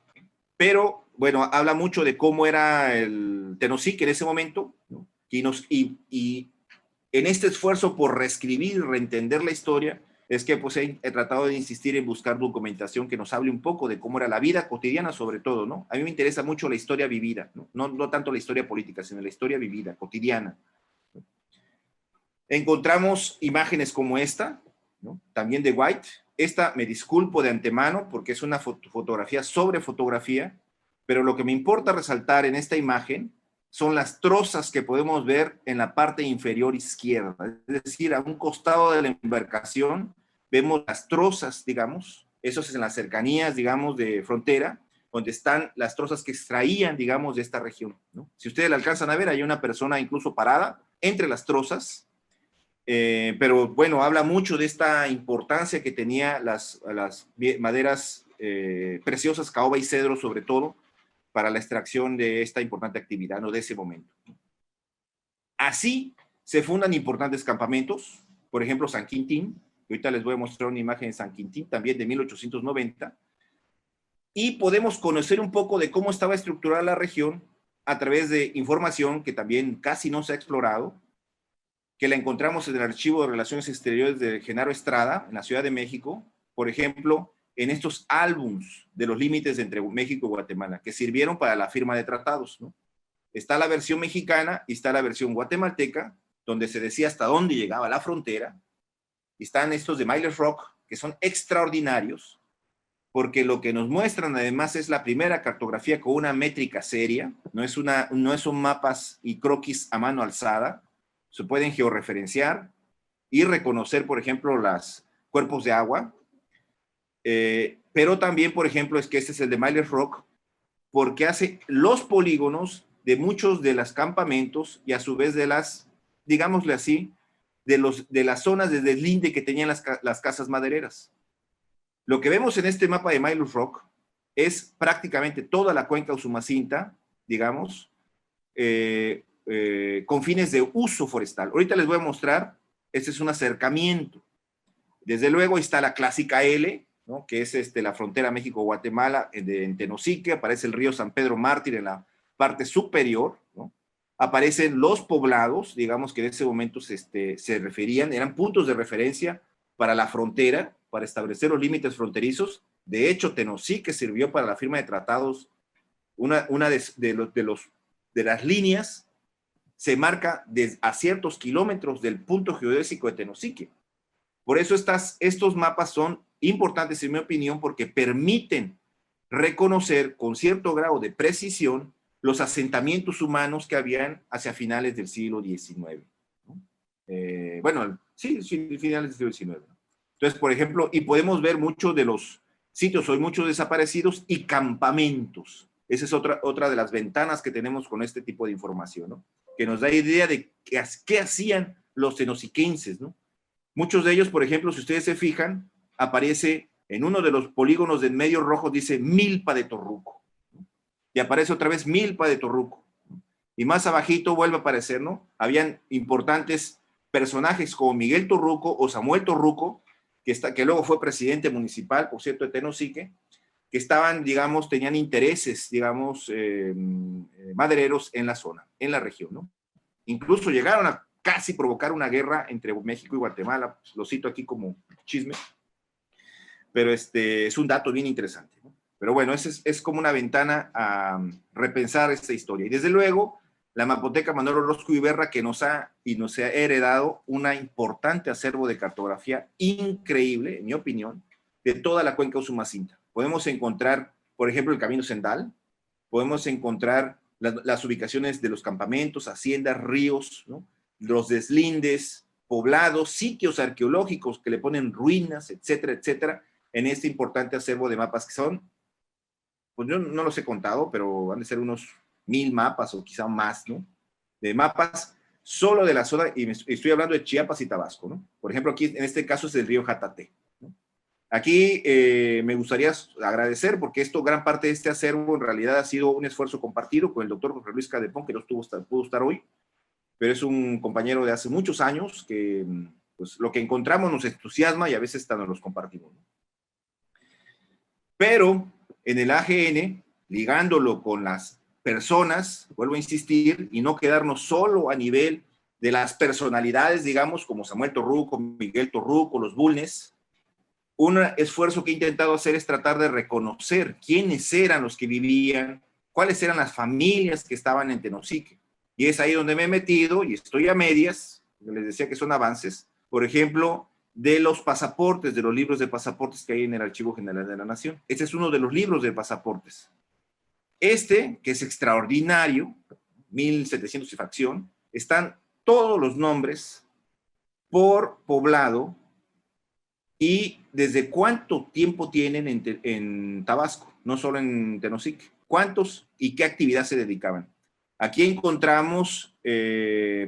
Pero, bueno, habla mucho de cómo era el Tenosique en ese momento, ¿no?, y en este esfuerzo por reescribir y reentender la historia, es que pues he tratado de insistir en buscar documentación que nos hable un poco de cómo era la vida cotidiana, sobre todo, ¿no? A mí me interesa mucho la historia vivida, ¿no? No tanto la historia política, sino la historia vivida, cotidiana. Encontramos imágenes como esta, ¿no?, también de White. Esta me disculpo de antemano porque es una fotografía sobre fotografía, pero lo que me importa resaltar en esta imagen son las trozas que podemos ver en la parte inferior izquierda, es decir, a un costado de la embarcación vemos las trozas, digamos, eso es en las cercanías, digamos, de frontera, donde están las trozas que extraían, digamos, de esta región, ¿no? Si ustedes la alcanzan a ver, hay una persona incluso parada entre las trozas, pero bueno, habla mucho de esta importancia que tenía las maderas preciosas, caoba y cedro sobre todo, para la extracción de esta importante actividad, ¿no? De ese momento. Así se fundan importantes campamentos, por ejemplo, San Quintín, que ahorita les voy a mostrar una imagen de San Quintín, también de 1890, y podemos conocer un poco de cómo estaba estructurada la región a través de información que también casi no se ha explorado, que la encontramos en el Archivo de Relaciones Exteriores de Genaro Estrada, en la Ciudad de México, por ejemplo, en estos álbums de los límites entre México y Guatemala, que sirvieron para la firma de tratados, ¿no? Está la versión mexicana y está la versión guatemalteca, donde se decía hasta dónde llegaba la frontera, y están estos de Myers Rock, que son extraordinarios, porque lo que nos muestran además es la primera cartografía con una métrica seria, no son mapas y croquis a mano alzada, se pueden georreferenciar y reconocer, por ejemplo, los cuerpos de agua, pero también, por ejemplo, es que este es el de Myers Rock, porque hace los polígonos de muchos de los campamentos y a su vez de las, digámosle así, de las zonas de deslinde que tenían las casas madereras. Lo que vemos en este mapa de Myers Rock es prácticamente toda la cuenca Usumacinta, digamos, con fines de uso forestal. Ahorita les voy a mostrar, este es un acercamiento. Desde luego está la clásica L, ¿no? Que es la frontera México-Guatemala, en Tenosique, aparece el río San Pedro Mártir en la parte superior, ¿no? Aparecen los poblados, digamos que en ese momento se referían, eran puntos de referencia para la frontera, para establecer los límites fronterizos. De hecho, Tenosique sirvió para la firma de tratados, una de las líneas se marca a ciertos kilómetros del punto geodésico de Tenosique. Por eso estos mapas son importantes, en mi opinión, porque permiten reconocer con cierto grado de precisión los asentamientos humanos que habían hacia finales del siglo XIX. ¿No? Sí, finales del siglo XIX. Entonces, por ejemplo, y podemos ver muchos de los sitios, hoy muchos desaparecidos y campamentos. Esa es otra de las ventanas que tenemos con este tipo de información, ¿no? Que nos da idea de qué hacían los tenosiquenses, ¿no? Muchos de ellos, por ejemplo, si ustedes se fijan, aparece en uno de los polígonos del medio rojo, dice Milpa de Torruco, ¿no? Y aparece otra vez Milpa de Torruco, ¿no? Y más abajito vuelve a aparecer, ¿no? Habían importantes personajes como Miguel Torruco o Samuel Torruco, que luego fue presidente municipal, por cierto, de Tenosique, que estaban, digamos, tenían intereses, digamos, madereros en la zona, en la región, ¿no? Incluso llegaron a casi provocar una guerra entre México y Guatemala, pues, lo cito aquí como chisme, pero es un dato bien interesante, ¿no? Pero bueno, es como una ventana a repensar esta historia. Y desde luego, la Mapoteca Manuel Orozco Iberra, que nos ha heredado un importante acervo de cartografía increíble, en mi opinión, de toda la cuenca Usumacinta. Podemos encontrar, por ejemplo, el Camino Sendal, podemos encontrar las ubicaciones de los campamentos, haciendas, ríos, ¿no? Los deslindes, poblados, sitios arqueológicos que le ponen ruinas, etcétera, etcétera, en este importante acervo de mapas que son, pues yo no los he contado, pero van a ser unos 1000 mapas o quizá más, ¿no? De mapas solo de la zona, y estoy hablando de Chiapas y Tabasco, ¿no? Por ejemplo, aquí en este caso es el río Jatate, ¿no? Aquí me gustaría agradecer porque gran parte de este acervo en realidad ha sido un esfuerzo compartido con el doctor José Luis Cadepón, que no pudo estar hoy, pero es un compañero de hace muchos años que pues, lo que encontramos nos entusiasma y a veces hasta nos los compartimos, ¿no? Pero en el AGN, ligándolo con las personas, vuelvo a insistir, y no quedarnos solo a nivel de las personalidades, digamos, como Samuel Torruco, Miguel Torruco, los Bulnes, un esfuerzo que he intentado hacer es tratar de reconocer quiénes eran los que vivían, cuáles eran las familias que estaban en Tenosique. Y es ahí donde me he metido y estoy a medias, les decía que son avances, por ejemplo, de los pasaportes, de los libros de pasaportes que hay en el Archivo General de la Nación. Este es uno de los libros de pasaportes. Este, que es extraordinario, 1700 y fracción, están todos los nombres por poblado y desde cuánto tiempo tienen en Tabasco, no solo en Tenosique. ¿Cuántos y qué actividad se dedicaban? Aquí encontramos,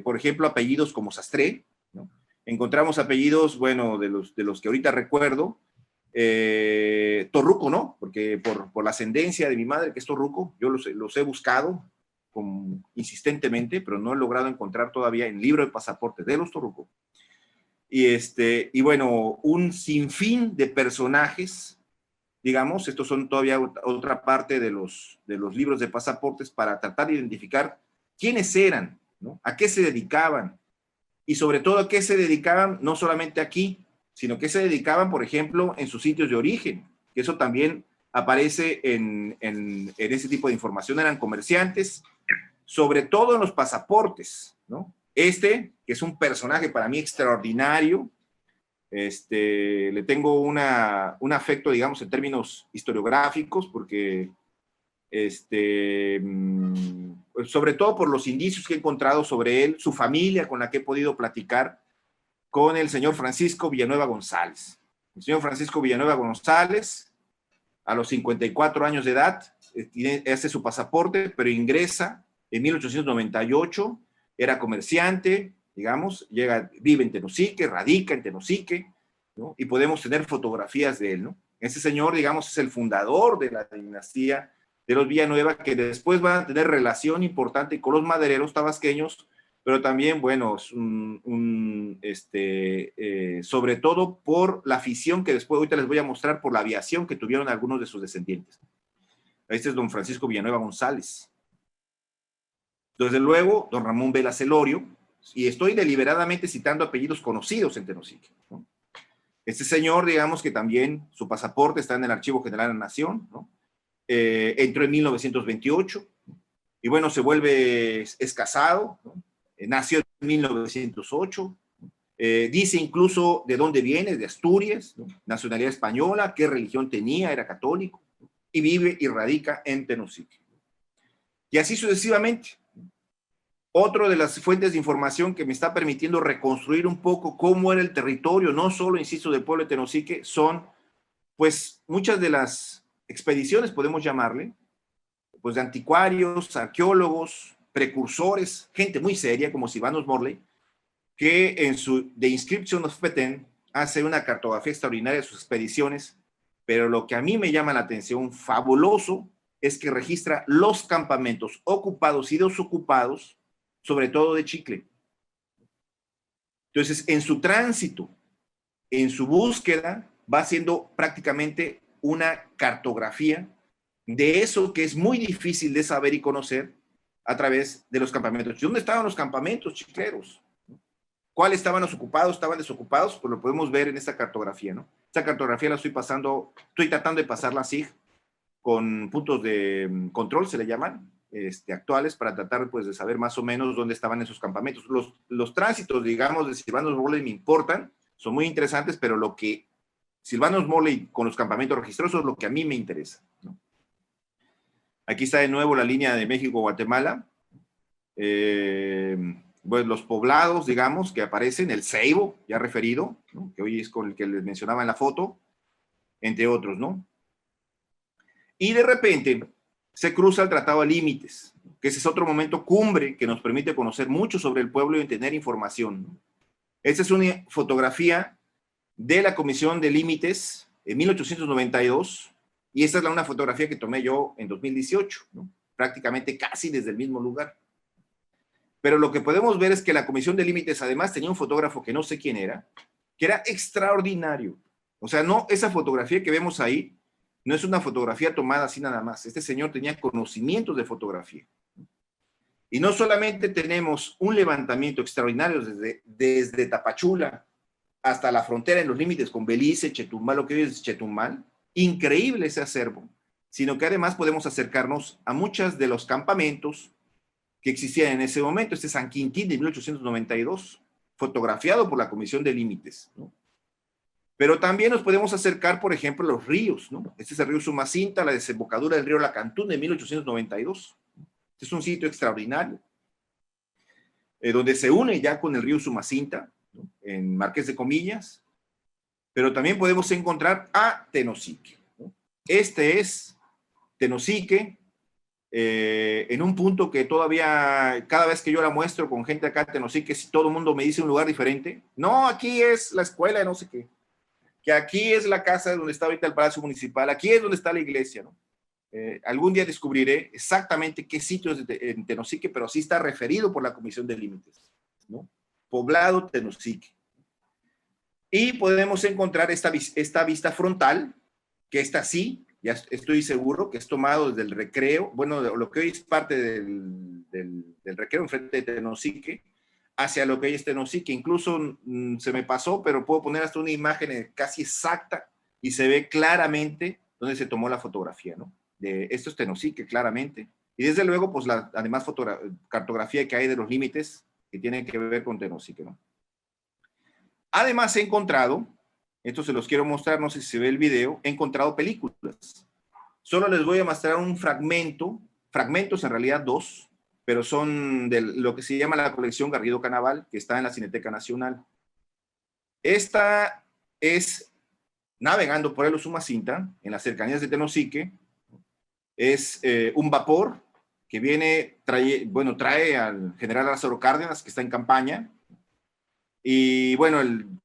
por ejemplo, apellidos como Sastre, ¿no? Encontramos apellidos, bueno, de los que ahorita recuerdo, Torruco, ¿no? Porque por la ascendencia de mi madre, que es Torruco, yo los he buscado insistentemente, pero no he logrado encontrar todavía en el libro de pasaporte de los Torruco. Y bueno, un sinfín de personajes, digamos, estos son todavía otra parte de los libros de pasaportes para tratar de identificar quiénes eran, ¿no? A qué se dedicaban, y sobre todo a qué se dedicaban, no solamente aquí, sino que se dedicaban, por ejemplo, en sus sitios de origen, que eso también aparece en ese tipo de información. Eran comerciantes, sobre todo en los pasaportes, ¿no? Que es un personaje para mí extraordinario, le tengo un afecto, digamos, en términos historiográficos, porque sobre todo por los indicios que he encontrado sobre él, su familia con la que he podido platicar, con el señor Francisco Villanueva González. El señor Francisco Villanueva González, a los 54 años de edad, hace su pasaporte, pero ingresa en 1898, era comerciante, digamos, vive en Tenosique, radica en Tenosique, ¿no? Y podemos tener fotografías de él, ¿no? Ese señor, digamos, es el fundador de la dinastía de los Villanueva, que después van a tener relación importante con los madereros tabasqueños, pero también, bueno, sobre todo por la afición que después, ahorita les voy a mostrar, por la aviación que tuvieron algunos de sus descendientes. Este es don Francisco Villanueva González. Desde luego, don Ramón Vela Celorio, y estoy deliberadamente citando apellidos conocidos en Tenosique, ¿no? Este señor, digamos que también su pasaporte está en el Archivo General de la Nación, ¿no? Entró en 1928, y bueno, es casado, ¿no? Nació en 1908, dice incluso de dónde viene, de Asturias, ¿no? Nacionalidad española, qué religión tenía, era católico, ¿no? Y vive y radica en Tenosique. Y así sucesivamente. Otra de las fuentes de información que me está permitiendo reconstruir un poco cómo era el territorio, no solo, insisto, del pueblo de Tenosique, son, pues, muchas de las expediciones, podemos llamarle, pues, de anticuarios, arqueólogos, precursores, gente muy seria, como Silvanus Morley, que en su The Inscription of Petén hace una cartografía extraordinaria de sus expediciones, pero lo que a mí me llama la atención, fabuloso, es que registra los campamentos ocupados y desocupados, sobre todo de chicle. Entonces, en su tránsito, en su búsqueda, va haciendo prácticamente una cartografía de eso que es muy difícil de saber y conocer a través de los campamentos. ¿Dónde estaban los campamentos chicleros? ¿Cuáles estaban los ocupados, estaban desocupados? Pues lo podemos ver en esta cartografía, ¿no? Esta cartografía la estoy tratando de pasarla así, con puntos de control, se le llaman, actuales, para tratar, pues, de saber más o menos dónde estaban esos campamentos. Los tránsitos, digamos, de Silvanus Morley me importan, son muy interesantes, pero lo que Silvanus Morley con los campamentos registrados es lo que a mí me interesa, ¿no? Aquí está de nuevo la línea de México-Guatemala. Pues los poblados, digamos, que aparecen, el Ceibo, ya referido, ¿no? Que hoy es con el que les mencionaba en la foto, entre otros, ¿no? Y de repente se cruza el Tratado de Límites, que ese es otro momento cumbre que nos permite conocer mucho sobre el pueblo y tener información, ¿no? Esta es una fotografía de la Comisión de Límites en 1892, y esta es una fotografía que tomé yo en 2018, ¿no? Prácticamente casi desde el mismo lugar. Pero lo que podemos ver es que la Comisión de Límites además tenía un fotógrafo que no sé quién era, que era extraordinario. O sea, no, esa fotografía que vemos ahí no es una fotografía tomada así nada más. Este señor tenía conocimientos de fotografía. Y no solamente tenemos un levantamiento extraordinario desde Tapachula hasta la frontera en los límites con Belice, Chetumal, lo que hoy es Chetumal, increíble ese acervo, sino que además podemos acercarnos a muchos de los campamentos que existían en ese momento. Este es San Quintín de 1892, fotografiado por la Comisión de Límites, ¿no? Pero también nos podemos acercar, por ejemplo, a los ríos, ¿no? Este es el río Sumacinta, la desembocadura del río Lacantún de 1892. Este es un sitio extraordinario, donde se une ya con el río Sumacinta, ¿no? En Marqués de Comillas, pero también podemos encontrar a Tenosique, ¿no? Este es Tenosique, en un punto que todavía, cada vez que yo la muestro con gente acá en Tenosique, si todo el mundo me dice un lugar diferente, no, aquí es la escuela de no sé qué, que aquí es la casa donde está ahorita el Palacio Municipal, aquí es donde está la iglesia, ¿no? Algún día descubriré exactamente qué sitio es en Tenosique, pero sí está referido por la Comisión de Límites, ¿no? Poblado Tenosique. Y podemos encontrar esta vista frontal, que esta sí, ya estoy seguro, que es tomado desde el Recreo, bueno, lo que hoy es parte del Recreo enfrente de Tenosique, hacia lo que hoy es Tenosique. Incluso se me pasó, pero puedo poner hasta una imagen casi exacta y se ve claramente dónde se tomó la fotografía, ¿no? Esto es Tenosique, claramente. Y desde luego, pues además cartografía que hay de los límites que tienen que ver con Tenosique, ¿no? Además he encontrado, esto se los quiero mostrar, no sé si se ve el video, he encontrado películas. Solo les voy a mostrar un fragmento, fragmentos en realidad dos, pero son de lo que se llama la colección Garrido Canaval, que está en la Cineteca Nacional. Esta es navegando por el Usumacinta, en las cercanías de Tenosique. Es un vapor que trae al general Lázaro Cárdenas, que está en campaña. Y bueno,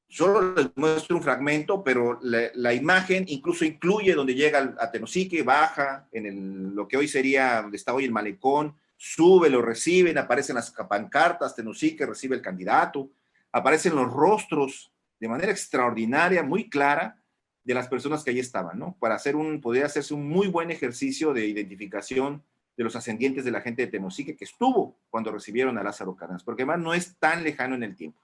solo les muestro un fragmento, pero la imagen incluso incluye donde llega a Tenosique, baja en lo que hoy sería, donde está hoy el malecón, sube, lo reciben, aparecen las pancartas, Tenosique recibe el candidato, aparecen los rostros de manera extraordinaria, muy clara, de las personas que allí estaban, ¿no? Podría hacerse un muy buen ejercicio de identificación de los ascendientes de la gente de Tenosique que estuvo cuando recibieron a Lázaro Cárdenas, porque además no es tan lejano en el tiempo.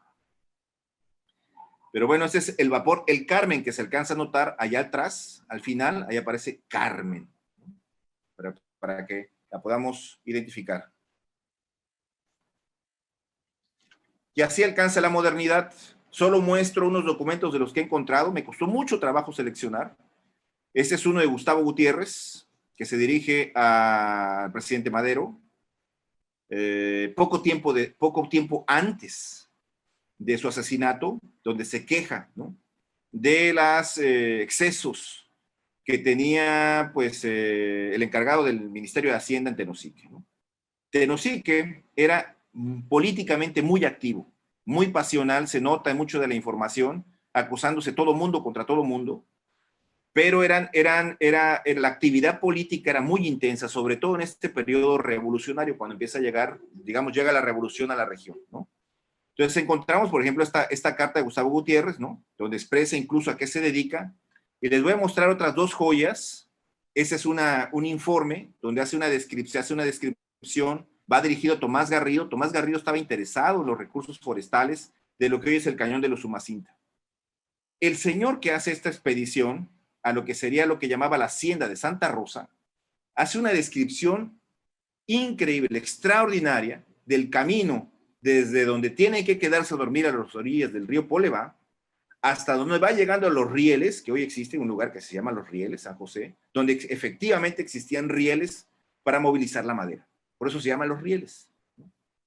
Pero bueno, este es el vapor El Carmen, que se alcanza a notar allá atrás, al final, ahí aparece Carmen, para que la podamos identificar. Y así alcanza la modernidad. Solo muestro unos documentos de los que he encontrado, me costó mucho trabajo seleccionar. Este es uno de Gustavo Gutiérrez, que se dirige al presidente Madero, poco tiempo antes de su asesinato, donde se queja, ¿no?, de los excesos que tenía pues, el encargado del Ministerio de Hacienda en Tenosique, ¿no? Tenosique era políticamente muy activo, muy pasional, se nota en mucho de la información, acusándose todo mundo contra todo mundo, pero la actividad política era muy intensa, sobre todo en este periodo revolucionario, cuando empieza a llegar, digamos, llega la revolución a la región, ¿no? Entonces encontramos, por ejemplo, esta carta de Gustavo Gutiérrez, ¿no?, donde expresa incluso a qué se dedica, y les voy a mostrar otras dos joyas. Ese es un informe donde hace una descripción, va dirigido a Tomás Garrido. Tomás Garrido estaba interesado en los recursos forestales de lo que hoy es el Cañón de los Usumacinta. El señor que hace esta expedición a lo que sería lo que llamaba la Hacienda de Santa Rosa, hace una descripción increíble, extraordinaria, del camino desde donde tiene que quedarse a dormir a las orillas del río Poleva, hasta donde va llegando a los rieles, que hoy existe un lugar que se llama Los Rieles, San José, donde efectivamente existían rieles para movilizar la madera. Por eso se llama Los Rieles.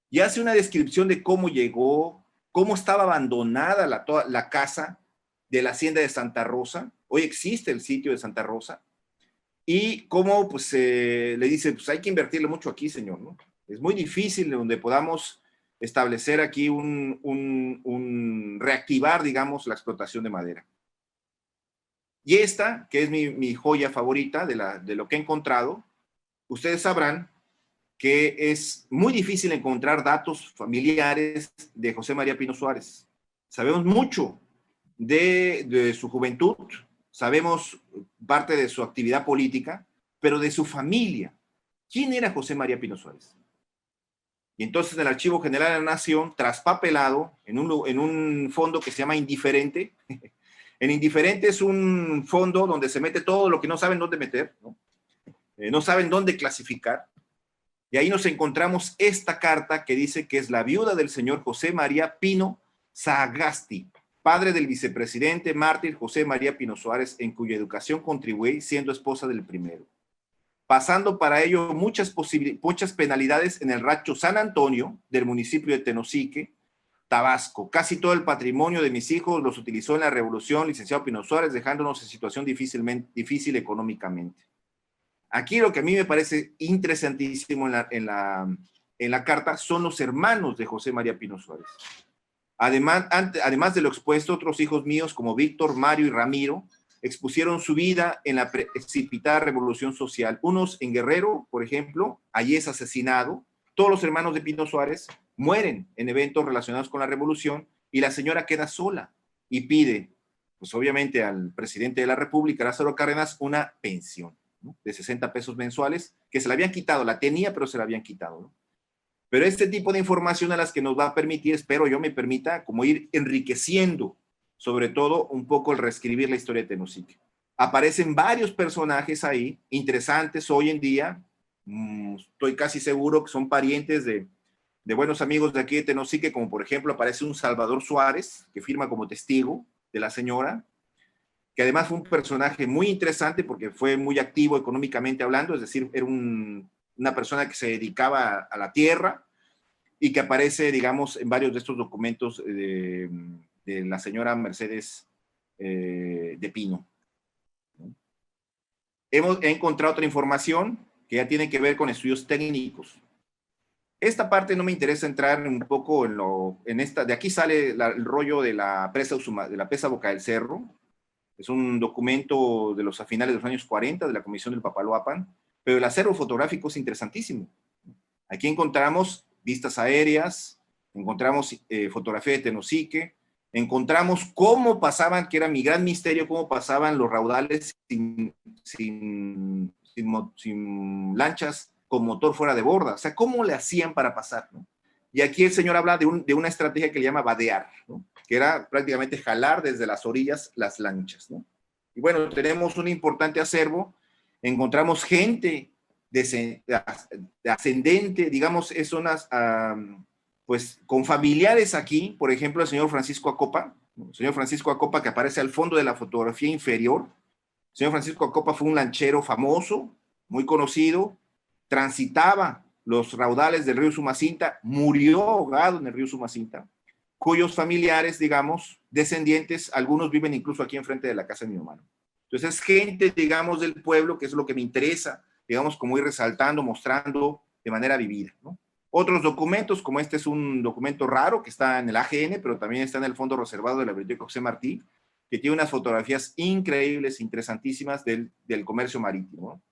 Y hace una descripción de cómo llegó, cómo estaba abandonada la casa de la hacienda de Santa Rosa. Hoy existe el sitio de Santa Rosa. Y cómo pues, le dice, pues hay que invertirle mucho aquí, señor, ¿no? Es muy difícil donde podamos establecer aquí reactivar, digamos, la explotación de madera. Y esta, que es mi joya favorita de lo que he encontrado, ustedes sabrán que es muy difícil encontrar datos familiares de José María Pino Suárez. Sabemos mucho de su juventud, sabemos parte de su actividad política, pero de su familia. ¿Quién era José María Pino Suárez? Y entonces en el Archivo General de la Nación, traspapelado, en un fondo que se llama Indiferente. En Indiferente es un fondo donde se mete todo lo que no saben dónde meter, ¿no? No saben dónde clasificar. Y ahí nos encontramos esta carta que dice que es la viuda del señor José María Pino Sagasti. padre del vicepresidente mártir José María Pino Suárez, en cuya educación contribuí siendo esposa del primero, pasando para ello muchas penalidades en el rancho San Antonio del municipio de Tenosique, Tabasco. Casi todo el patrimonio de mis hijos los utilizó en la revolución, licenciado Pino Suárez, dejándonos en situación difícil económicamente. Aquí lo que a mí me parece interesantísimo en la carta son los hermanos de José María Pino Suárez. Además de lo expuesto, otros hijos míos como Víctor, Mario y Ramiro expusieron su vida en la precipitada revolución social. Unos en Guerrero, por ejemplo, allí es asesinado. Todos los hermanos de Pino Suárez mueren en eventos relacionados con la revolución y la señora queda sola y pide, pues obviamente al presidente de la República, Lázaro Cárdenas, una pensión, ¿no?, de 60 pesos mensuales, que se la habían quitado, la tenía, pero se la habían quitado, ¿no? Pero este tipo de información a las que nos va a permitir, espero yo me permita, como ir enriqueciendo, sobre todo un poco el reescribir la historia de Tenosique. Aparecen varios personajes ahí, interesantes hoy en día, estoy casi seguro que son parientes de buenos amigos de aquí de Tenosique, como por ejemplo aparece un Salvador Suárez, que firma como testigo de la señora, que además fue un personaje muy interesante porque fue muy activo económicamente hablando, es decir, era una persona que se dedicaba a la tierra y que aparece, digamos, en varios de estos documentos de la señora Mercedes de Pino. He encontrado otra información que ya tiene que ver con estudios técnicos. Esta parte no me interesa entrar un poco en esta, de aquí sale el rollo de la presa Boca del Cerro. Es un documento de los finales de los años 40 de la Comisión del Papaloapan, pero el acervo fotográfico es interesantísimo. Aquí encontramos vistas aéreas, encontramos fotografía de Tenosique, encontramos cómo pasaban, que era mi gran misterio, cómo pasaban los raudales sin lanchas con motor fuera de borda, o sea, cómo le hacían para pasar, ¿no? Y aquí el señor habla de una estrategia que le llama vadear, ¿no?, que era prácticamente jalar desde las orillas las lanchas, ¿no? Y bueno, tenemos un importante acervo, encontramos gente de ascendente, digamos, es unas, pues, con familiares aquí, por ejemplo, el señor Francisco Acopa, ¿no?, el señor Francisco Acopa, que aparece al fondo de la fotografía inferior. El señor Francisco Acopa fue un lanchero famoso, muy conocido, transitaba los raudales del río Sumacinta, murió ahogado en el río Sumacinta, cuyos familiares, digamos, descendientes, algunos viven incluso aquí enfrente de la casa de mi hermano. Entonces es gente, digamos, del pueblo, que es lo que me interesa, digamos, como ir resaltando, mostrando de manera vivida, ¿no? Otros documentos, como este es un documento raro que está en el AGN, pero también está en el fondo reservado de la Biblioteca José Martí, que tiene unas fotografías increíbles, interesantísimas del comercio marítimo, ¿no?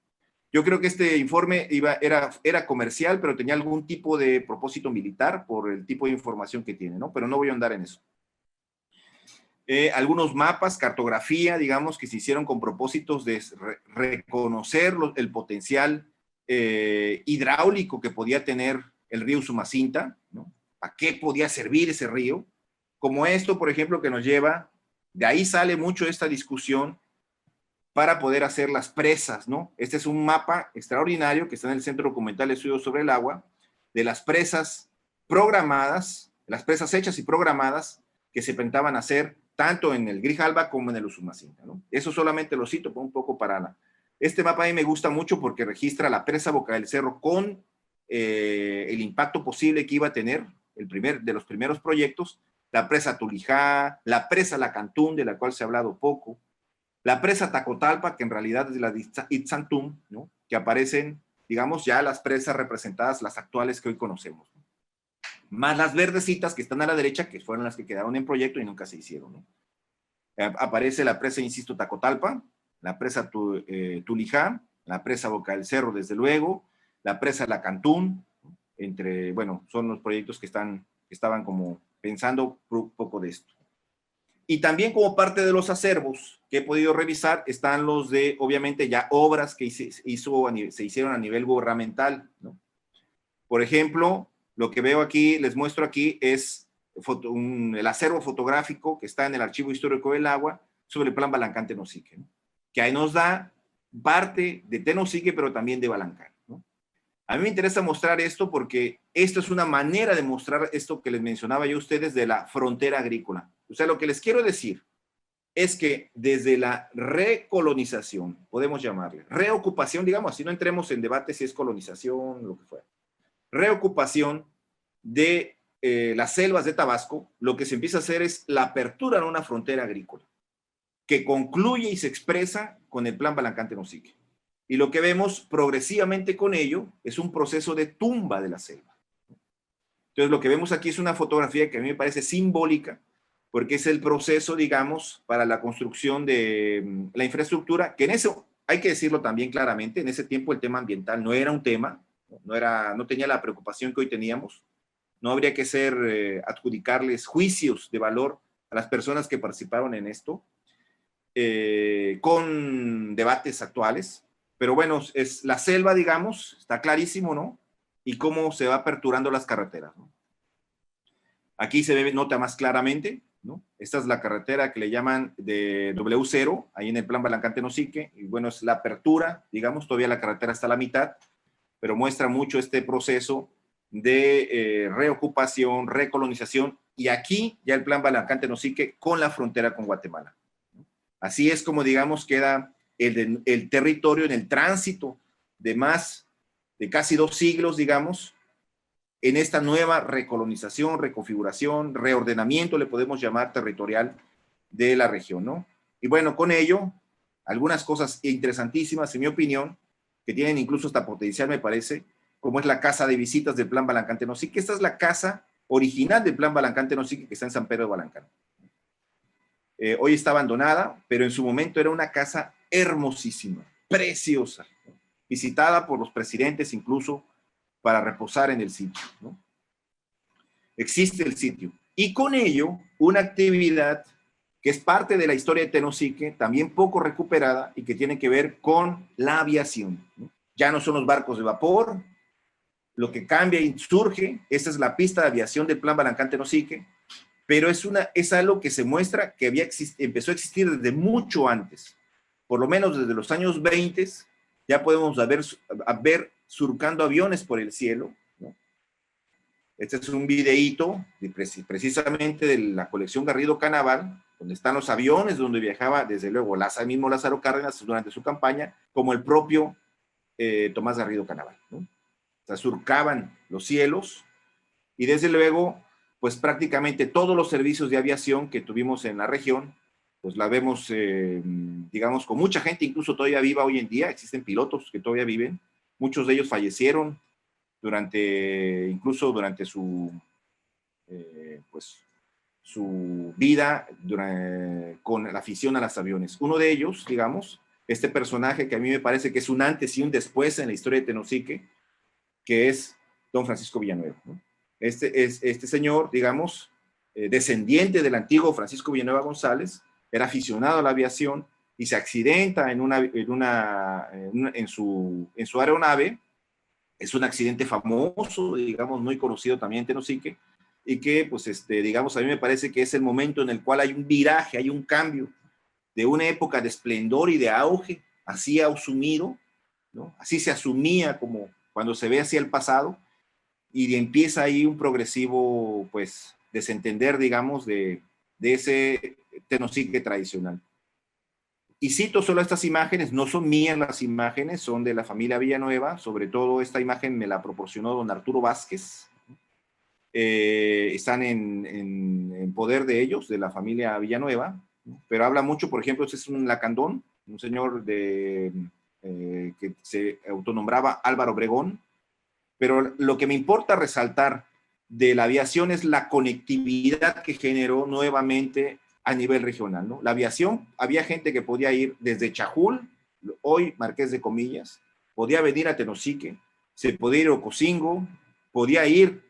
Yo creo que este informe era comercial, pero tenía algún tipo de propósito militar por el tipo de información que tiene, ¿no? Pero no voy a andar en eso. Algunos mapas, cartografía, digamos, que se hicieron con propósitos de reconocer el potencial hidráulico que podía tener el río Sumacinta, ¿no? ¿A qué podía servir ese río? Como esto, por ejemplo, que nos lleva, de ahí sale mucho esta discusión para poder hacer las presas, ¿no? Este es un mapa extraordinario que está en el Centro Documental de Estudios sobre el Agua, de las presas programadas, las presas hechas y programadas que se pensaban hacer tanto en el Grijalba como en el Usumacinta, ¿no? Eso solamente lo cito un poco para este mapa a mí me gusta mucho porque registra la presa Boca del Cerro con el impacto posible que iba a tener de los primeros proyectos, la presa Tulijá, la presa La Cantún, de la cual se ha hablado poco, la presa Tacotalpa, que en realidad es la de Itzantum, ¿no?, que aparecen, digamos, ya las presas representadas, las actuales que hoy conocemos, ¿no?, más las verdecitas que están a la derecha, que fueron las que quedaron en proyecto y nunca se hicieron, ¿no? Aparece la presa, insisto, Tacotalpa, la presa Tulijá, la presa Boca del Cerro, desde luego, la presa La Cantún, entre, bueno, son los proyectos que estaban como pensando un poco de esto. Y también como parte de los acervos que he podido revisar están los de, obviamente, ya obras que se hicieron a nivel gubernamental, ¿no? Por ejemplo, lo que veo aquí, les muestro aquí, es el acervo fotográfico que está en el Archivo Histórico del Agua sobre el Plan Balancán-Tenosique, ¿no?, que ahí nos da parte de Tenosique, pero también de Balancán, ¿no? A mí me interesa mostrar esto porque esto es una manera de mostrar esto que les mencionaba yo a ustedes de la frontera agrícola. O sea, lo que les quiero decir es que desde la recolonización, podemos llamarle, reocupación, digamos, así no entremos en debate si es colonización, lo que fuera, reocupación de las selvas de Tabasco, lo que se empieza a hacer es la apertura de una frontera agrícola, que concluye y se expresa con el Plan Balancán-Tenosique. Y lo que vemos progresivamente con ello es un proceso de tumba de la selva. Entonces, lo que vemos aquí es una fotografía que a mí me parece simbólica, porque es el proceso, digamos, para la construcción de la infraestructura, que en eso, hay que decirlo también claramente, en ese tiempo el tema ambiental no era un tema, no tenía la preocupación que hoy teníamos, no habría que adjudicarles juicios de valor a las personas que participaron en esto, con debates actuales, pero bueno, es la selva, digamos, está clarísimo, ¿no? Y cómo se va aperturando las carreteras, ¿no? Aquí se ve, nota más claramente, ¿no? Esta es la carretera que le llaman de W0, ahí en el Plan Balancán-Tenosique, y bueno, es la apertura, digamos, todavía la carretera está a la mitad, pero muestra mucho este proceso de reocupación, recolonización, y aquí ya el Plan Balancán-Tenosique con la frontera con Guatemala. Así es como, digamos, queda el territorio en el tránsito de casi 2 siglos, digamos, en esta nueva recolonización, reconfiguración, reordenamiento, le podemos llamar territorial de la región, ¿no? Y bueno, con ello, algunas cosas interesantísimas, en mi opinión, que tienen incluso hasta potencial, me parece, como es la casa de visitas del Plan Balancán-Tenosique. Esta es la casa original del Plan Balancán-Tenosique que está en San Pedro de Balancán. Hoy está abandonada, pero en su momento era una casa hermosísima, preciosa, ¿no? Visitada por los presidentes incluso para reposar en el sitio, ¿no? Existe el sitio. Y con ello, una actividad que es parte de la historia de Tenosique, también poco recuperada y que tiene que ver con la aviación, ¿no? Ya no son los barcos de vapor, lo que cambia y surge, esta es la pista de aviación del Plan Balancán-Tenosique, pero es algo que se muestra que empezó a existir desde mucho antes, por lo menos desde los años 20, ya podemos ver surcando aviones por el cielo, ¿no? Este es un videíto precisamente de la colección Garrido Canaval, donde están los aviones, donde viajaba desde luego mismo Lázaro Cárdenas durante su campaña, como el propio Tomás Garrido Canaval, ¿no? O sea, surcaban los cielos y desde luego pues prácticamente todos los servicios de aviación que tuvimos en la región, pues la vemos, digamos, con mucha gente, incluso todavía viva hoy en día, existen pilotos que todavía viven, muchos de ellos fallecieron incluso durante su vida con la afición a los aviones. Uno de ellos, digamos, este personaje que a mí me parece que es un antes y un después en la historia de Tenosique, que es don Francisco Villanueva, ¿no? Este señor, digamos, descendiente del antiguo Francisco Villanueva González, era aficionado a la aviación y se accidenta en su aeronave. Es un accidente famoso, digamos, muy conocido también en Tenosique, y que, pues, digamos, a mí me parece que es el momento en el cual hay un viraje, hay un cambio de una época de esplendor y de auge, así ha asumido, ¿no? Así se asumía como cuando se ve hacia el pasado, y empieza ahí un progresivo, pues, desentender, digamos, de ese Tenosique tradicional. Y cito solo estas imágenes, no son mías las imágenes, son de la familia Villanueva, sobre todo esta imagen me la proporcionó don Arturo Vázquez, están en poder de ellos, de la familia Villanueva, ¿no? Pero habla mucho, por ejemplo, este es un lacandón, un señor que se autonombraba Álvaro Obregón, pero lo que me importa resaltar de la aviación es la conectividad que generó nuevamente a nivel regional, ¿no? La aviación, había gente que podía ir desde Chajul, hoy Marqués de Comillas, podía venir a Tenosique, se podía ir a Ocosingo, podía ir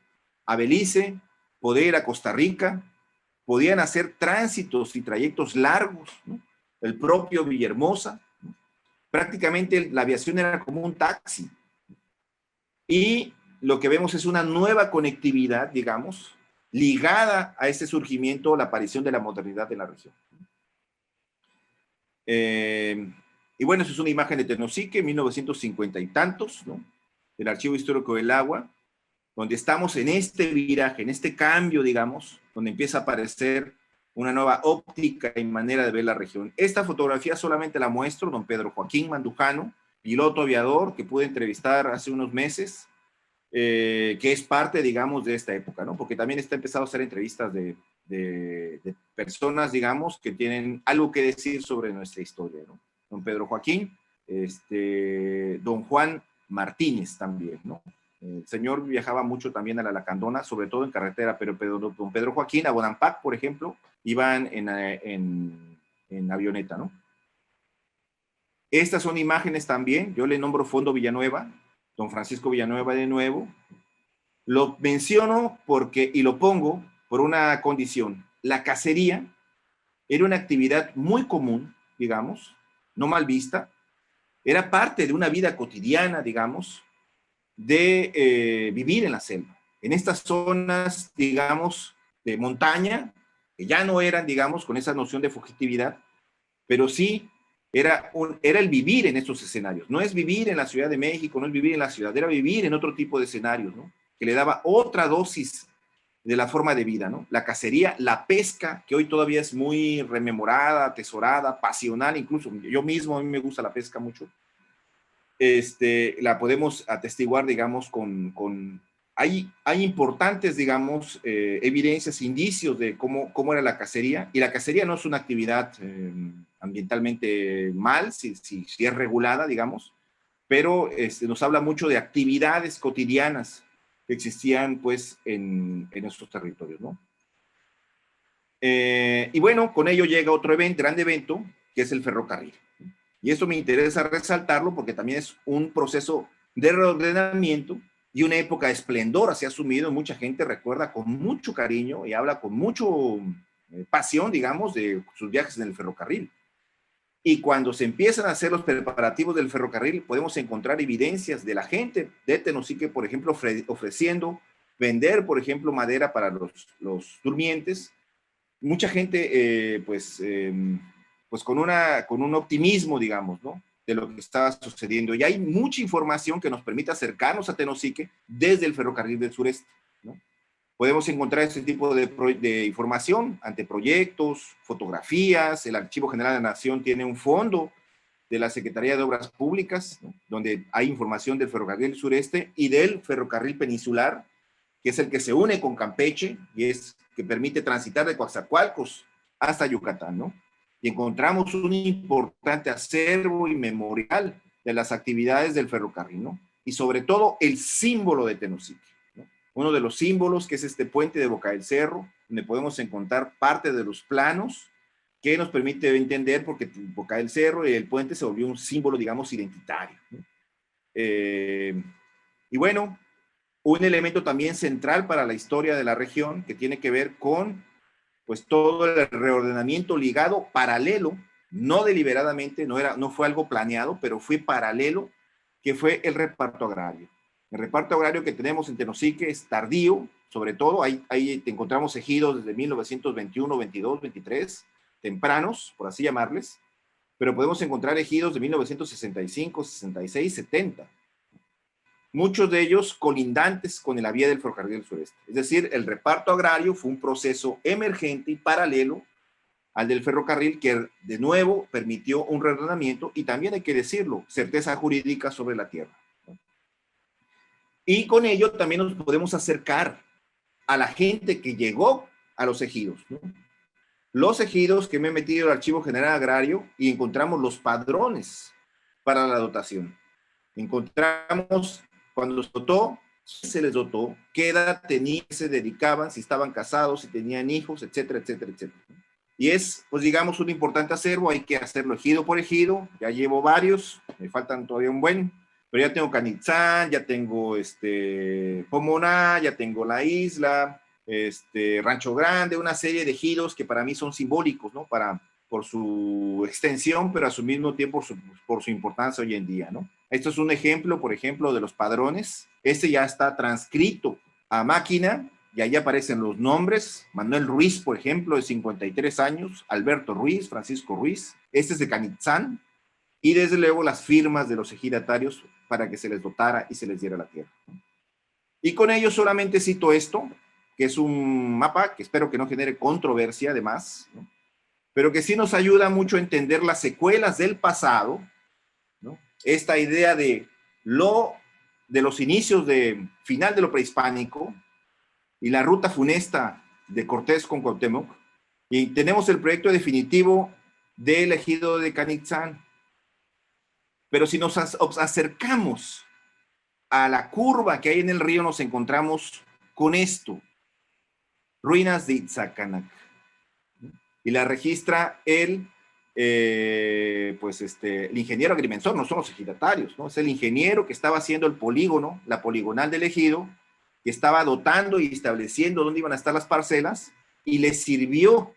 a Belice, podía ir a Costa Rica, podían hacer tránsitos y trayectos largos, ¿no? El propio Villahermosa, ¿no? Prácticamente la aviación era como un taxi. Y lo que vemos es una nueva conectividad, digamos, ligada a este surgimiento, la aparición de la modernidad en la región. Y bueno, eso es una imagen de Tenosique, 1950 y tantos, ¿no? Del Archivo Histórico del Agua, donde estamos en este viraje, en este cambio, digamos, donde empieza a aparecer una nueva óptica y manera de ver la región. Esta fotografía solamente la muestro, don Pedro Joaquín Mandujano, piloto aviador que pude entrevistar hace unos meses, que es parte, digamos, de esta época, ¿no? Porque también está empezado a hacer entrevistas de personas, digamos, que tienen algo que decir sobre nuestra historia, ¿no? Don Pedro Joaquín, don Juan Martínez también, ¿no? El señor viajaba mucho también a la Lacandona, sobre todo en carretera, pero don Pedro Joaquín, a Bonampak, por ejemplo, iban en avioneta, ¿no? Estas son imágenes también, yo le nombro Fondo Villanueva, don Francisco Villanueva de nuevo. Lo menciono porque, y lo pongo por una condición. La cacería era una actividad muy común, digamos, no mal vista, era parte de una vida cotidiana, digamos, de vivir en la selva. En estas zonas, digamos, de montaña, que ya no eran, digamos, con esa noción de fugitividad, pero sí era el vivir en estos escenarios. No es vivir en la Ciudad de México, no es vivir en la ciudad, era vivir en otro tipo de escenarios, ¿no? Que le daba otra dosis de la forma de vida, ¿no? La cacería, la pesca, que hoy todavía es muy rememorada, atesorada, pasional, incluso yo mismo, a mí me gusta la pesca mucho, la podemos atestiguar, digamos, hay importantes, digamos, evidencias, indicios de cómo era la cacería, y la cacería no es una actividad ambientalmente mal, si es regulada, digamos, pero nos habla mucho de actividades cotidianas que existían, pues, en nuestros territorios, ¿no? Y bueno, con ello llega otro gran evento, que es el ferrocarril. Y esto me interesa resaltarlo porque también es un proceso de reordenamiento y una época de esplendor así asumido. Mucha gente recuerda con mucho cariño y habla con mucho pasión, digamos, de sus viajes en el ferrocarril. Y cuando se empiezan a hacer los preparativos del ferrocarril, podemos encontrar evidencias de la gente de Tenosique, por ejemplo, ofreciendo vender, por ejemplo, madera para los durmientes. Mucha gente, pues con un optimismo, digamos, ¿no? De lo que estaba sucediendo. Y hay mucha información que nos permite acercarnos a Tenosique desde el ferrocarril del sureste, ¿no? Podemos encontrar este tipo de información ante proyectos, fotografías. El Archivo General de la Nación tiene un fondo de la Secretaría de Obras Públicas, ¿no? Donde hay información del ferrocarril sureste y del ferrocarril peninsular, que es el que se une con Campeche y es que permite transitar de Coatzacoalcos hasta Yucatán, ¿no? Y encontramos un importante acervo y memorial de las actividades del ferrocarril, ¿no? Y sobre todo el símbolo de Tenosique, ¿no? Uno de los símbolos, que es este puente de Boca del Cerro, donde podemos encontrar parte de los planos que nos permite entender, porque Boca del Cerro y el puente se volvió un símbolo, digamos, identitario, ¿no? Y bueno, un elemento también central para la historia de la región que tiene que ver con, pues, todo el reordenamiento ligado paralelo, no deliberadamente, no fue algo planeado, pero fue paralelo, que fue el reparto agrario. El reparto agrario que tenemos en Tenosique es tardío, sobre todo, ahí te encontramos ejidos desde 1921, 22, 23, tempranos, por así llamarles, pero podemos encontrar ejidos de 1965, 66, 70. Muchos de ellos colindantes con la vía del ferrocarril del sureste. Es decir, el reparto agrario fue un proceso emergente y paralelo al del ferrocarril que, de nuevo, permitió un reordenamiento y también, hay que decirlo, certeza jurídica sobre la tierra, ¿no? Y con ello también nos podemos acercar a la gente que llegó a los ejidos, ¿no? Los ejidos, que me he metido al Archivo General Agrario y encontramos los padrones para la dotación. Encontramos cuando se les dotó, qué edad tenían, se dedicaban, si estaban casados, si tenían hijos, etcétera, etcétera, etcétera. Y es, pues, digamos, un importante acervo. Hay que hacerlo ejido por ejido. Ya llevo varios, me faltan todavía un buen, pero ya tengo Canitzán, ya tengo Pomoná, ya tengo La Isla, Rancho Grande, una serie de ejidos que para mí son simbólicos, ¿no? Por su extensión, pero a su mismo tiempo por su importancia hoy en día, ¿no? Esto es un ejemplo, por ejemplo, de los padrones. Este ya está transcrito a máquina y ahí aparecen los nombres. Manuel Ruiz, por ejemplo, de 53 años, Alberto Ruiz, Francisco Ruiz. Este es de Canitzán. Y desde luego las firmas de los ejidatarios para que se les dotara y se les diera la tierra. Y con ello solamente cito esto, que es un mapa que espero que no genere controversia además, ¿no? Pero que sí nos ayuda mucho a entender las secuelas del pasado, ¿no? Esta idea de los inicios de final de lo prehispánico y la ruta funesta de Cortés con Cuauhtémoc, y tenemos el proyecto definitivo del ejido de Canitzán. Pero si nos acercamos a la curva que hay en el río, nos encontramos con esto: ruinas de Itzacanac. Y la registra el ingeniero agrimensor, no son los ejidatarios, ¿no? Es el ingeniero que estaba haciendo el polígono, la poligonal del ejido, que estaba dotando y estableciendo dónde iban a estar las parcelas, y le sirvió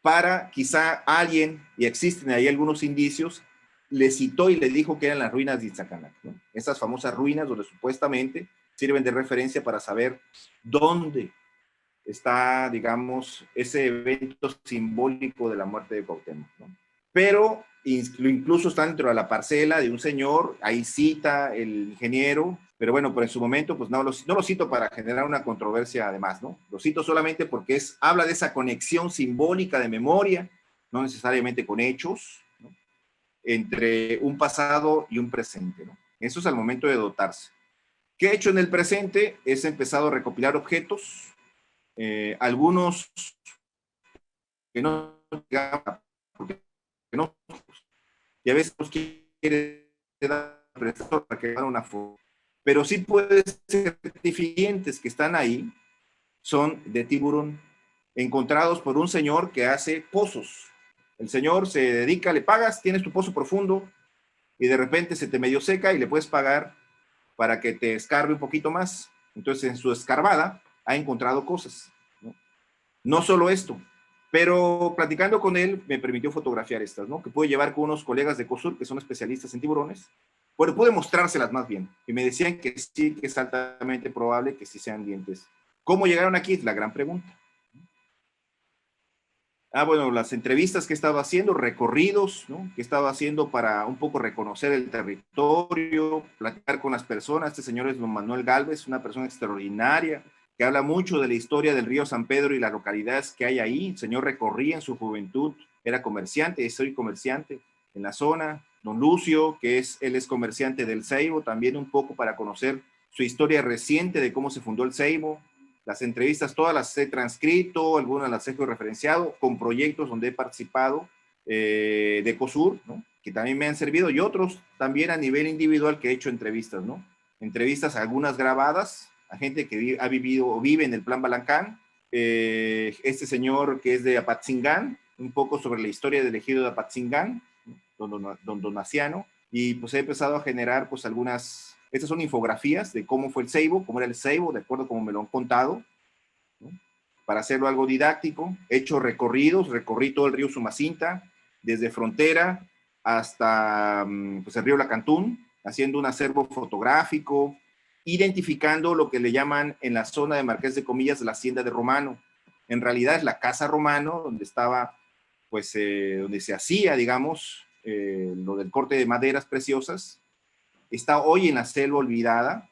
para quizá alguien, y existen ahí algunos indicios, le citó y le dijo que eran las ruinas de Itzacanac, ¿no? Esas famosas ruinas donde supuestamente sirven de referencia para saber dónde está, digamos, ese evento simbólico de la muerte de Cuauhtémoc, ¿no? Pero incluso está dentro de la parcela de un señor, ahí cita el ingeniero, pero bueno, pues en su momento, pues no lo cito para generar una controversia además, ¿no? Lo cito solamente porque habla de esa conexión simbólica de memoria, no necesariamente con hechos, ¿no? Entre un pasado y un presente, ¿no? Eso es al momento de dotarse. ¿Qué he hecho en el presente? Es empezado a recopilar objetos, algunos que no, porque no, y a veces nos quiere dar para que haga una foto, pero sí puede ser certificantes que están ahí, son de tiburón, encontrados por un señor que hace pozos. El señor se dedica, le pagas, tienes tu pozo profundo, y de repente se te medio seca y le puedes pagar para que te escarbe un poquito más. Entonces, en su escarbada ha encontrado cosas, ¿no? No solo esto, pero platicando con él me permitió fotografiar estas, ¿no? Que pude llevar con unos colegas de COSUR que son especialistas en tiburones. Bueno, pude mostrárselas más bien. Y me decían que sí, que es altamente probable que sí sean dientes. ¿Cómo llegaron aquí? Es la gran pregunta. Bueno, las entrevistas que he estado haciendo, recorridos, ¿no? Que he estado haciendo para un poco reconocer el territorio, platicar con las personas. Este señor es don Manuel Galvez, una persona extraordinaria, que habla mucho de la historia del río San Pedro y las localidades que hay ahí. El señor recorría en su juventud, era comerciante, soy comerciante en la zona. Don Lucio, él es comerciante del Ceibo, también un poco para conocer su historia reciente de cómo se fundó el Ceibo. Las entrevistas todas las he transcrito, algunas las he referenciado con proyectos donde he participado de COSUR, ¿no? Que también me han servido, y otros también a nivel individual que he hecho entrevistas, ¿no? Entrevistas algunas grabadas a gente que ha vivido o vive en el Plan Balancán, este señor que es de Apatzingán, un poco sobre la historia del ejido de Apatzingán, ¿no? Don Donaciano, y pues he empezado a generar pues algunas. Estas son infografías de cómo fue el Ceibo, cómo era el Ceibo, de acuerdo a cómo me lo han contado, ¿no? Para hacerlo algo didáctico. He hecho recorridos, recorrí todo el río Sumacinta, desde frontera hasta pues, el río Lacantún, haciendo un acervo fotográfico, identificando lo que le llaman en la zona de Marqués de Comillas la hacienda de Romano. En realidad es la casa Romano, donde estaba, pues, donde se hacía, digamos, lo del corte de maderas preciosas. Está hoy en la selva olvidada.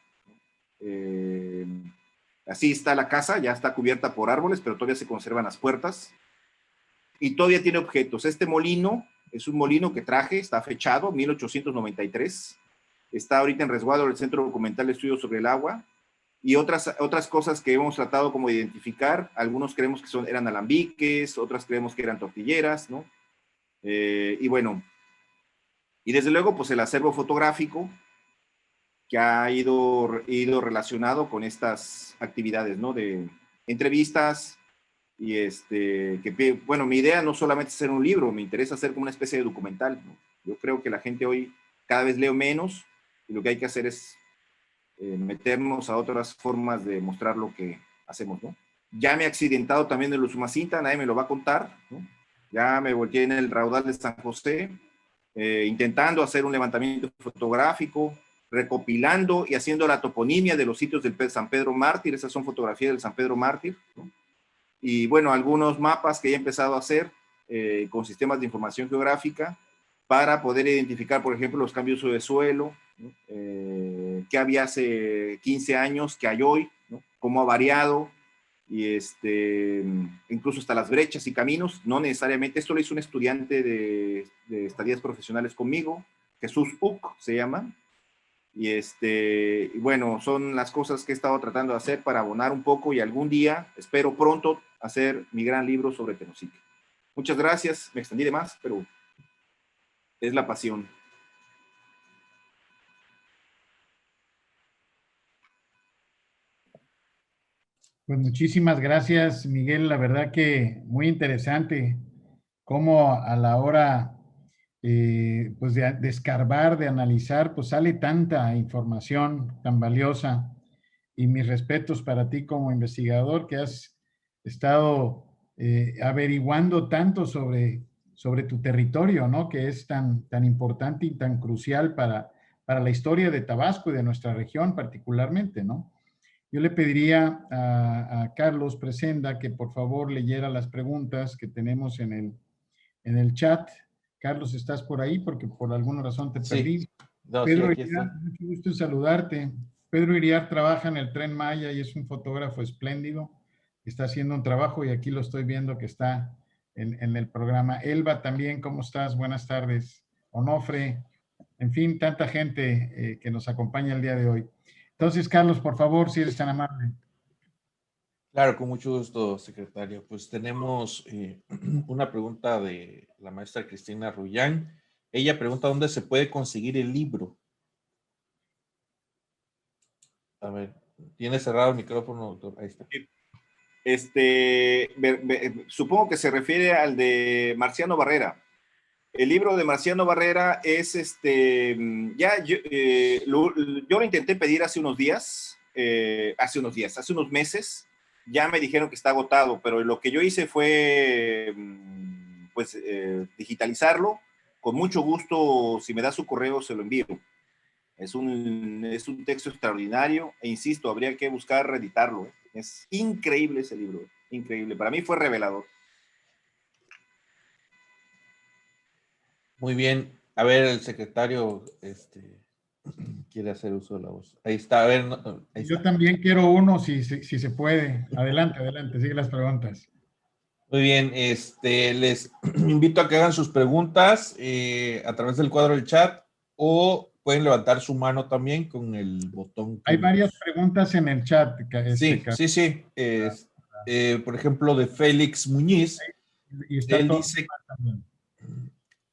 Así está la casa, ya está cubierta por árboles, pero todavía se conservan las puertas. Y todavía tiene objetos. Este molino es un molino que traje, está fechado, 1893. Está ahorita en resguardo del Centro Documental de Estudios sobre el Agua. Y otras cosas que hemos tratado como de identificar. Algunos creemos que eran alambiques, otras creemos que eran tortilleras, ¿no? Y bueno, y desde luego, pues el acervo fotográfico, que ha ido relacionado con estas actividades, ¿no? De entrevistas y bueno, mi idea no solamente es hacer un libro, me interesa hacer como una especie de documental, ¿no? Yo creo que la gente hoy cada vez lee menos y lo que hay que hacer es meternos a otras formas de mostrar lo que hacemos, ¿no? Ya me he accidentado también en el Usumacinta, nadie me lo va a contar, ¿no? Ya me volteé en el raudal de San José, intentando hacer un levantamiento fotográfico, recopilando y haciendo la toponimia de los sitios del San Pedro Mártir. Esas son fotografías del San Pedro Mártir, ¿no? Y bueno, algunos mapas que he empezado a hacer con sistemas de información geográfica para poder identificar, por ejemplo, los cambios de suelo, ¿no? Que había hace 15 años, que hay hoy, ¿no? Cómo ha variado, y incluso hasta las brechas y caminos, no necesariamente, esto lo hizo un estudiante de estadías profesionales conmigo, Jesús Uc se llama, y bueno, son las cosas que he estado tratando de hacer para abonar un poco y algún día, espero pronto, hacer mi gran libro sobre Tenosique. Muchas gracias, me extendí de más, pero es la pasión. Pues muchísimas gracias, Miguel. La verdad que muy interesante cómo a la hora pues de escarbar, de analizar, pues sale tanta información tan valiosa. Y mis respetos para ti como investigador que has estado averiguando tanto sobre tu territorio, ¿no? Que es tan importante y tan crucial para la historia de Tabasco y de nuestra región particularmente, ¿no? Yo le pediría a Carlos Presenda que por favor leyera las preguntas que tenemos en el chat. Carlos, ¿estás por ahí? Porque por alguna razón te Sí, perdí. no, sí, Pedro aquí Iriar, estoy. mucho gusto en saludarte. Pedro Iriar trabaja en el Tren Maya y es un fotógrafo espléndido. Está haciendo un trabajo y aquí lo estoy viendo que está en el programa. Elba también, ¿cómo estás? Buenas tardes. Onofre, en fin, tanta gente que nos acompaña el día de hoy. Entonces, Carlos, por favor, si eres tan amable. Claro, con mucho gusto, secretario. Pues tenemos una pregunta de la maestra Cristina Rullán. Ella pregunta dónde se puede conseguir el libro. A ver, tiene cerrado el micrófono, doctor. Ahí está. Supongo que se refiere al de Marciano Barrera. El libro de Marciano Barrera es yo lo intenté pedir hace unos días, hace unos meses. Ya me dijeron que está agotado, pero lo que yo hice fue digitalizarlo. Con mucho gusto, si me da su correo, se lo envío. Es un texto extraordinario e insisto, habría que buscar reeditarlo. Es increíble ese libro, increíble. Para mí fue revelador. Muy bien. A ver, el secretario quiere hacer uso de la voz. Ahí está, a ver, ahí Yo está. también quiero uno, si se puede. Adelante, adelante, sigue las preguntas. Muy bien, les invito a que hagan sus preguntas a través del cuadro del chat o pueden levantar su mano también con el botón que Hay varias nos... preguntas en el chat. Sí, sí, sí. Por ejemplo, de Félix Muñiz, Y está él todo dice, también.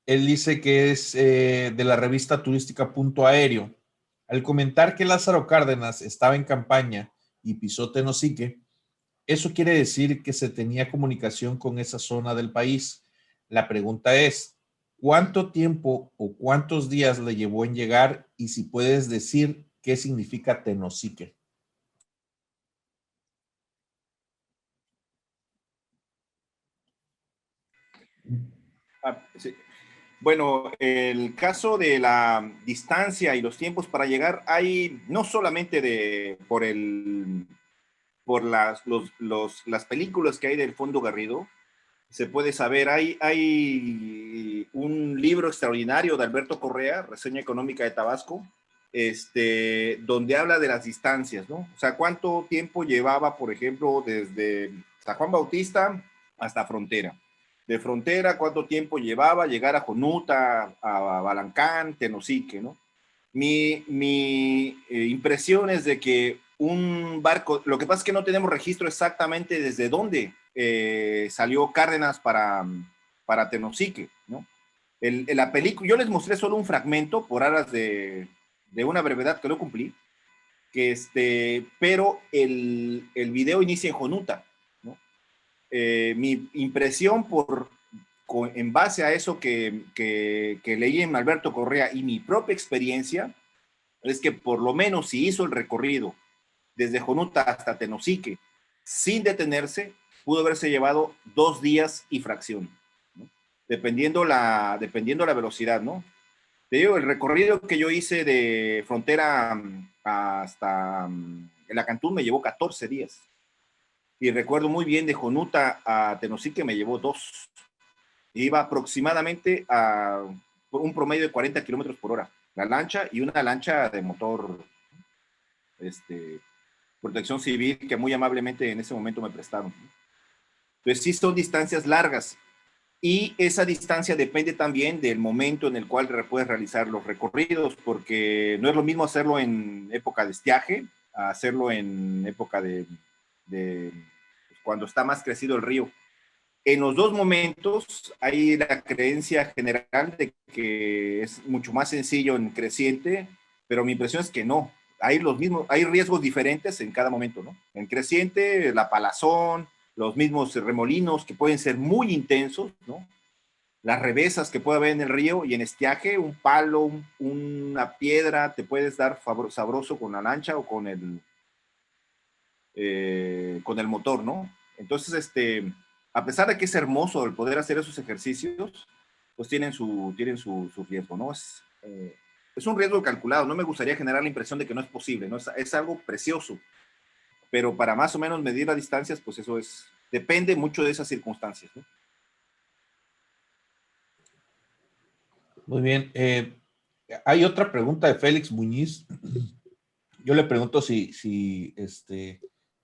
él dice que es de la revista turística Punto Aéreo. Al comentar que Lázaro Cárdenas estaba en campaña y pisó Tenosique, eso quiere decir que se tenía comunicación con esa zona del país. La pregunta es, ¿cuánto tiempo o cuántos días le llevó en llegar? Y si puedes decir qué significa Tenosique. Sí. Bueno, el caso de la distancia y los tiempos para llegar, hay no solamente por las películas que hay del Fondo Garrido, se puede saber, hay un libro extraordinario de Alberto Correa, Reseña Económica de Tabasco, donde habla de las distancias, ¿no? O sea, cuánto tiempo llevaba, por ejemplo, desde San Juan Bautista hasta Frontera. De Frontera, cuánto tiempo llevaba llegar a Jonuta, a Balancán, Tenosique, ¿no? Mi impresión es de que un barco, lo que pasa es que no tenemos registro exactamente desde dónde salió Cárdenas para Tenosique, ¿no? La película, yo les mostré solo un fragmento por aras de una brevedad que no cumplí, pero el video inicia en Jonuta, ¿no? Mi impresión en base a eso que leí en Alberto Correa y mi propia experiencia, es que por lo menos si hizo el recorrido desde Jonuta hasta Tenosique sin detenerse, pudo haberse llevado 2 días y fracción, ¿no? Dependiendo la velocidad, ¿no? Te digo, el recorrido que yo hice de Frontera hasta el Acantún me llevó 14 días. Y recuerdo muy bien de Jonuta a Tenosique me llevó 2. Iba aproximadamente a un promedio de 40 kilómetros por hora. La lancha y una lancha de motor Protección Civil, que muy amablemente en ese momento me prestaron. Entonces sí son distancias largas, y esa distancia depende también del momento en el cual puedes realizar los recorridos, porque no es lo mismo hacerlo en época de estiaje a hacerlo en época de cuando está más crecido el río. En los dos momentos hay la creencia general de que es mucho más sencillo en creciente, pero mi impresión es que no. Hay los mismos, hay riesgos diferentes en cada momento, ¿no? En creciente, la palazón, los mismos remolinos que pueden ser muy intensos, ¿no? Las revesas que puede haber en el río, y en estiaje, un palo, una piedra, te puedes dar sabroso con la lancha o con el motor, ¿no? Entonces, a pesar de que es hermoso el poder hacer esos ejercicios, pues tienen su riesgo, ¿no? Es un riesgo calculado. No me gustaría generar la impresión de que no es posible, ¿no? Es algo precioso, pero para más o menos medir las distancias, pues eso depende mucho de esas circunstancias, ¿no? Muy bien. Hay otra pregunta de Félix Muñiz. Yo le pregunto si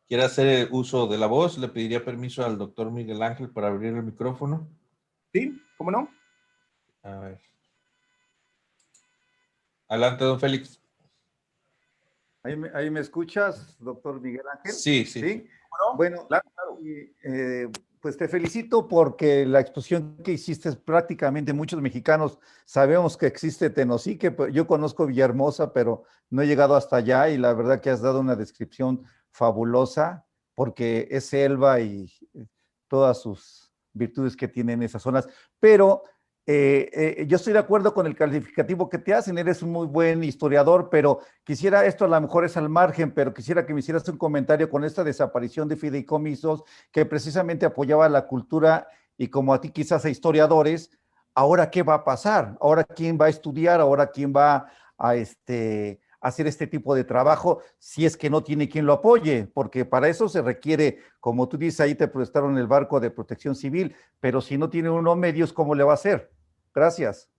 quiere hacer uso de la voz. Le pediría permiso al doctor Miguel Ángel para abrir el micrófono. Sí, ¿cómo no? A ver. Adelante, don Félix. Ahí me escuchas, doctor Miguel Ángel? Sí, sí. ¿Sí? ¿Cómo no? Bueno, Claro. pues te felicito porque la exposición que hiciste, prácticamente muchos mexicanos sabemos que existe Tenosique. Yo conozco Villahermosa, pero no he llegado hasta allá, y la verdad que has dado una descripción fabulosa porque es selva y todas sus virtudes que tienen esas zonas. Pero yo estoy de acuerdo con el calificativo que te hacen. Eres un muy buen historiador, pero quisiera, esto a lo mejor es al margen, pero quisiera que me hicieras un comentario con esta desaparición de fideicomisos que precisamente apoyaba la cultura, y como a ti quizás a historiadores, ¿ahora qué va a pasar? ¿Ahora quién va a estudiar? ¿Ahora quién va a hacer este tipo de trabajo si es que no tiene quien lo apoye? Porque para eso se requiere, como tú dices, ahí te prestaron el barco de protección civil, pero si no tiene uno medios, ¿cómo le va a hacer? Gracias.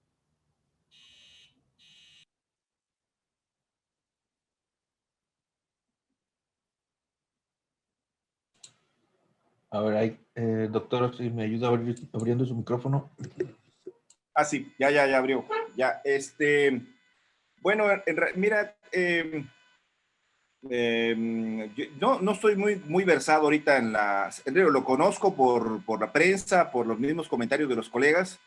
A ver, ahí, doctor, si me ayuda abriendo su micrófono. Ah, sí, ya abrió. Ya, bueno, mira, yo no estoy muy versado ahorita lo conozco por la prensa, por los mismos comentarios de los colegas,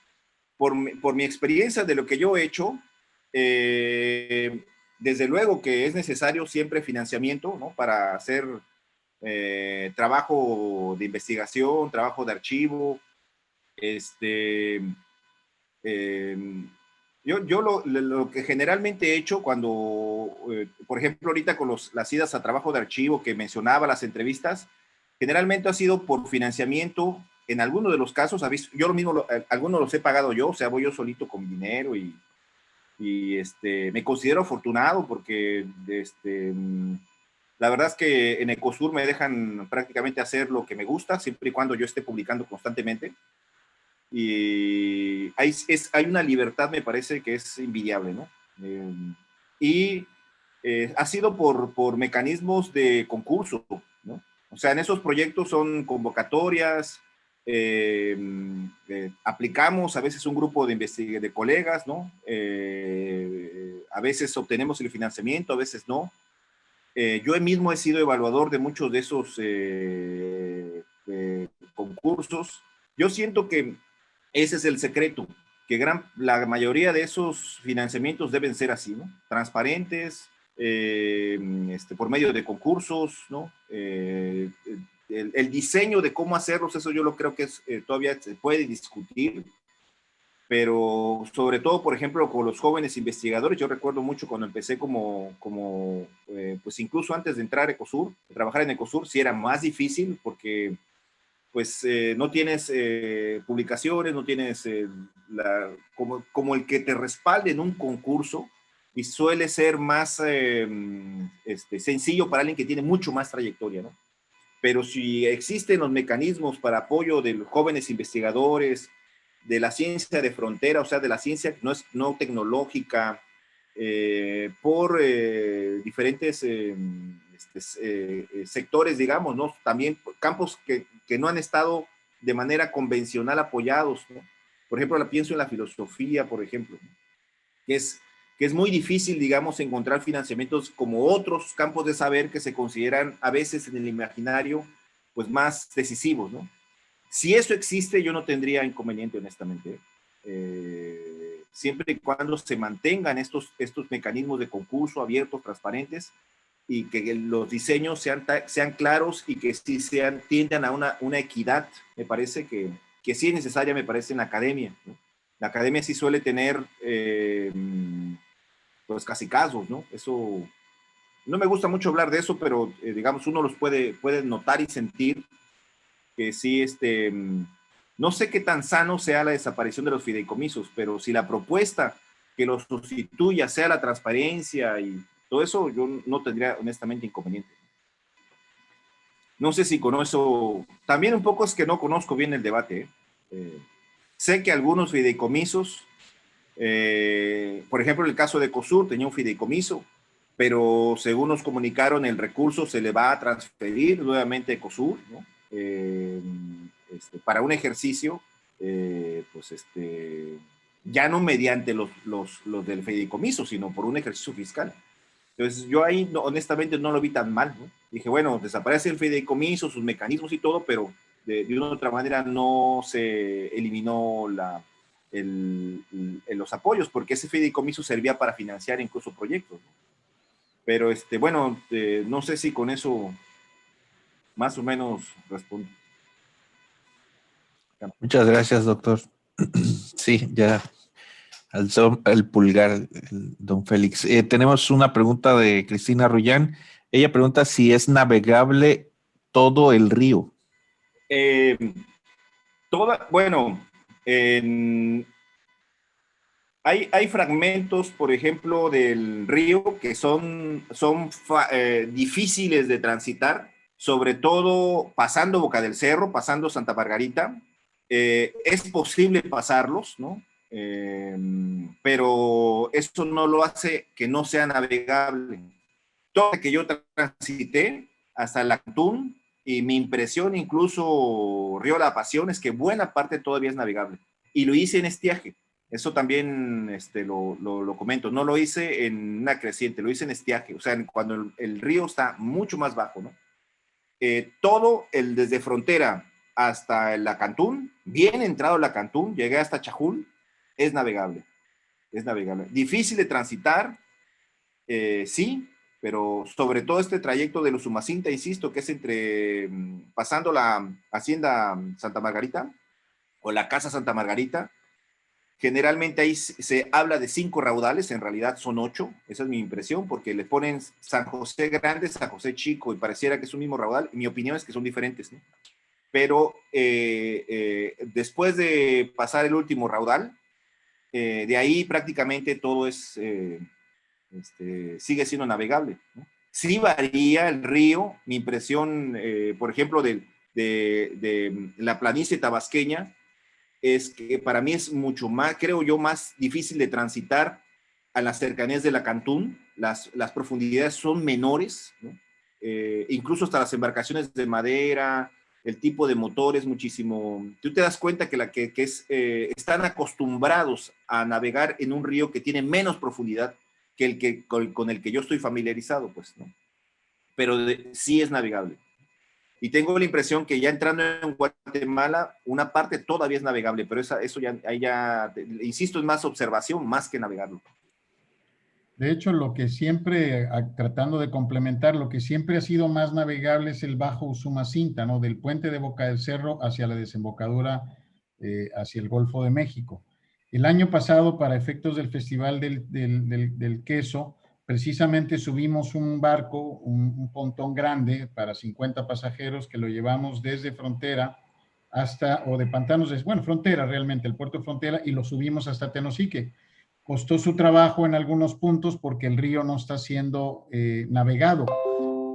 por mi experiencia de lo que yo he hecho. Desde luego que es necesario siempre financiamiento, ¿no? Para hacer trabajo de investigación, trabajo de archivo. Eh, yo lo que generalmente he hecho cuando, por ejemplo, ahorita con las idas a trabajo de archivo que mencionaba, las entrevistas, generalmente ha sido por financiamiento. En algunos de los casos, yo lo mismo, algunos los he pagado yo, o sea, voy yo solito con mi dinero, y me considero afortunado porque la verdad es que en Ecosur me dejan prácticamente hacer lo que me gusta, siempre y cuando yo esté publicando constantemente. Y hay una libertad, me parece, que es envidiable, ¿no? Ha sido por mecanismos de concurso, ¿no? O sea, en esos proyectos son convocatorias, aplicamos a veces un grupo de colegas, ¿no? A veces obtenemos el financiamiento, a veces no. Yo mismo he sido evaluador de muchos de esos concursos. Yo siento que ese es el secreto, que la mayoría de esos financiamientos deben ser así, ¿no? Transparentes, por medio de concursos, ¿no? El diseño de cómo hacerlos, eso yo lo creo que todavía se puede discutir, pero sobre todo, por ejemplo, con los jóvenes investigadores, yo recuerdo mucho cuando empecé pues incluso antes de entrar a Ecosur, trabajar en Ecosur, sí era más difícil porque pues no tienes publicaciones, no tienes como el que te respalde en un concurso, y suele ser más sencillo para alguien que tiene mucho más trayectoria, ¿no? Pero si existen los mecanismos para apoyo de los jóvenes investigadores, de la ciencia de frontera, o sea, de la ciencia no tecnológica, por diferentes sectores, digamos, ¿no? También campos que no han estado de manera convencional apoyados, ¿no? Por ejemplo, pienso en la filosofía, por ejemplo, ¿no? que es muy difícil, digamos, encontrar financiamientos como otros campos de saber que se consideran a veces en el imaginario, pues, más decisivos, ¿no? Si eso existe, yo no tendría inconveniente, honestamente. Siempre y cuando se mantengan estos mecanismos de concurso abiertos, transparentes, y que los diseños sean claros y que sí tiendan a una equidad, me parece que sí es necesaria, me parece, en la academia, ¿no? La academia sí suele tener, pues, casicazgos, ¿no? Eso, no me gusta mucho hablar de eso, pero, digamos, uno los puede notar y sentir que sí, no sé qué tan sano sea la desaparición de los fideicomisos, pero si la propuesta que los sustituya sea la transparencia y todo eso, yo no tendría honestamente inconveniente. No sé si con eso, también un poco es que no conozco bien el debate. Sé que algunos fideicomisos, por ejemplo, el caso de COSUR tenía un fideicomiso, pero según nos comunicaron, el recurso se le va a transferir nuevamente a COSUR, ¿no? Para un ejercicio, pues, ya no mediante los del fideicomiso, sino por un ejercicio fiscal. Entonces, yo ahí honestamente no lo vi tan mal, ¿no? Dije, bueno, desaparece el fideicomiso, sus mecanismos y todo, pero de una u otra manera no se eliminó los apoyos, porque ese fideicomiso servía para financiar incluso proyectos, ¿no? Pero, bueno, no sé si con eso más o menos respondo. Muchas gracias, doctor. Sí, ya alzó el pulgar el don Félix. Tenemos una pregunta de Cristina Rullán. Ella pregunta si es navegable todo el río. Bueno, hay fragmentos, por ejemplo, del río que son difíciles de transitar, sobre todo pasando Boca del Cerro, pasando Santa Margarita. Es posible pasarlos, ¿no? Pero eso no lo hace que no sea navegable. Todo lo que yo transité hasta la Cantún, y mi impresión, incluso Río La Pasión, es que buena parte todavía es navegable. Y lo hice en estiaje. Eso también lo comento. No lo hice en una creciente, lo hice en estiaje. O sea, cuando el río está mucho más bajo, ¿no? Todo desde frontera hasta la Cantún, bien entrado la Cantún, llegué hasta Chajul, es navegable. Es navegable. Difícil de transitar, sí, pero sobre todo este trayecto de los Umacinta, insisto, que es pasando la Hacienda Santa Margarita o la Casa Santa Margarita. Generalmente ahí se habla de 5 raudales, en realidad son 8, esa es mi impresión, porque le ponen San José Grande, San José Chico, y pareciera que es un mismo raudal. Mi opinión es que son diferentes, ¿no? Pero después de pasar el último raudal, de ahí prácticamente todo sigue siendo navegable, ¿no? Sí varía el río, mi impresión, por ejemplo, de la planicie tabasqueña, es que para mí es mucho más, creo yo, más difícil de transitar a las cercanías de la Cantún. Las profundidades son menores, ¿no? Incluso hasta las embarcaciones de madera, el tipo de motor es muchísimo. Tú te das cuenta que están acostumbrados a navegar en un río que tiene menos profundidad que con el que yo estoy familiarizado, pues, ¿no? Pero sí es navegable. Y tengo la impresión que ya entrando en Guatemala, una parte todavía es navegable, pero eso ya, insisto, es más observación, más que navegarlo. De hecho, lo que siempre, tratando de complementar, lo que siempre ha sido más navegable es el Bajo Usumacinta, ¿no? Del puente de Boca del Cerro hacia la desembocadura, hacia el Golfo de México. El año pasado, para efectos del Festival del Queso, precisamente subimos un barco, un pontón grande para 50 pasajeros, que lo llevamos desde frontera o de Pantanos, bueno, frontera realmente, el puerto de frontera, y lo subimos hasta Tenosique. Costó su trabajo en algunos puntos porque el río no está siendo navegado.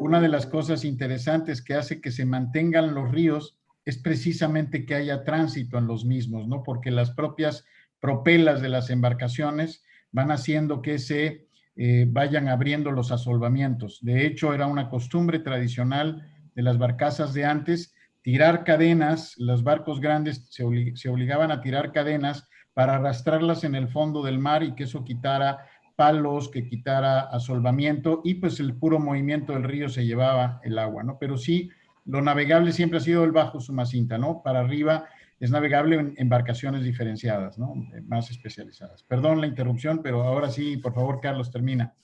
Una de las cosas interesantes que hace que se mantengan los ríos es precisamente que haya tránsito en los mismos, ¿no? Porque las propias propelas de las embarcaciones van haciendo que se vayan abriendo los asolvamientos. De hecho, era una costumbre tradicional de las barcazas de antes tirar cadenas. Los barcos grandes se obligaban a tirar cadenas para arrastrarlas en el fondo del mar y que eso quitara palos, que quitara asolvamiento, y pues el puro movimiento del río se llevaba el agua, ¿no? Pero sí, lo navegable siempre ha sido el bajo Sumacinta, ¿no? Para arriba es navegable en embarcaciones diferenciadas, ¿no? Más especializadas. Perdón la interrupción, pero ahora sí, por favor, Carlos, termina.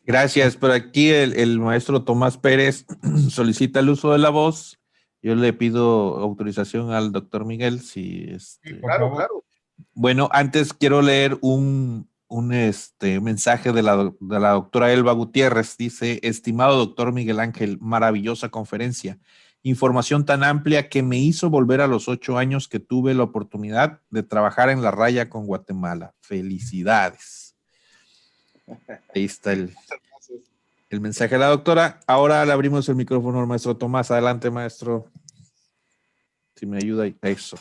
Gracias. Por aquí el maestro Tomás Pérez solicita el uso de la voz. Yo le pido autorización al doctor Miguel. Si Sí, por Claro, favor. claro. Bueno, antes quiero leer un mensaje de la doctora Elba Gutiérrez. Dice: estimado doctor Miguel Ángel, maravillosa conferencia. Información tan amplia que me hizo volver a los 8 años que tuve la oportunidad de trabajar en la raya con Guatemala. Felicidades. Ahí está el mensaje de la doctora. Ahora le abrimos el micrófono al maestro Tomás. Adelante, maestro. Si me ayuda a eso.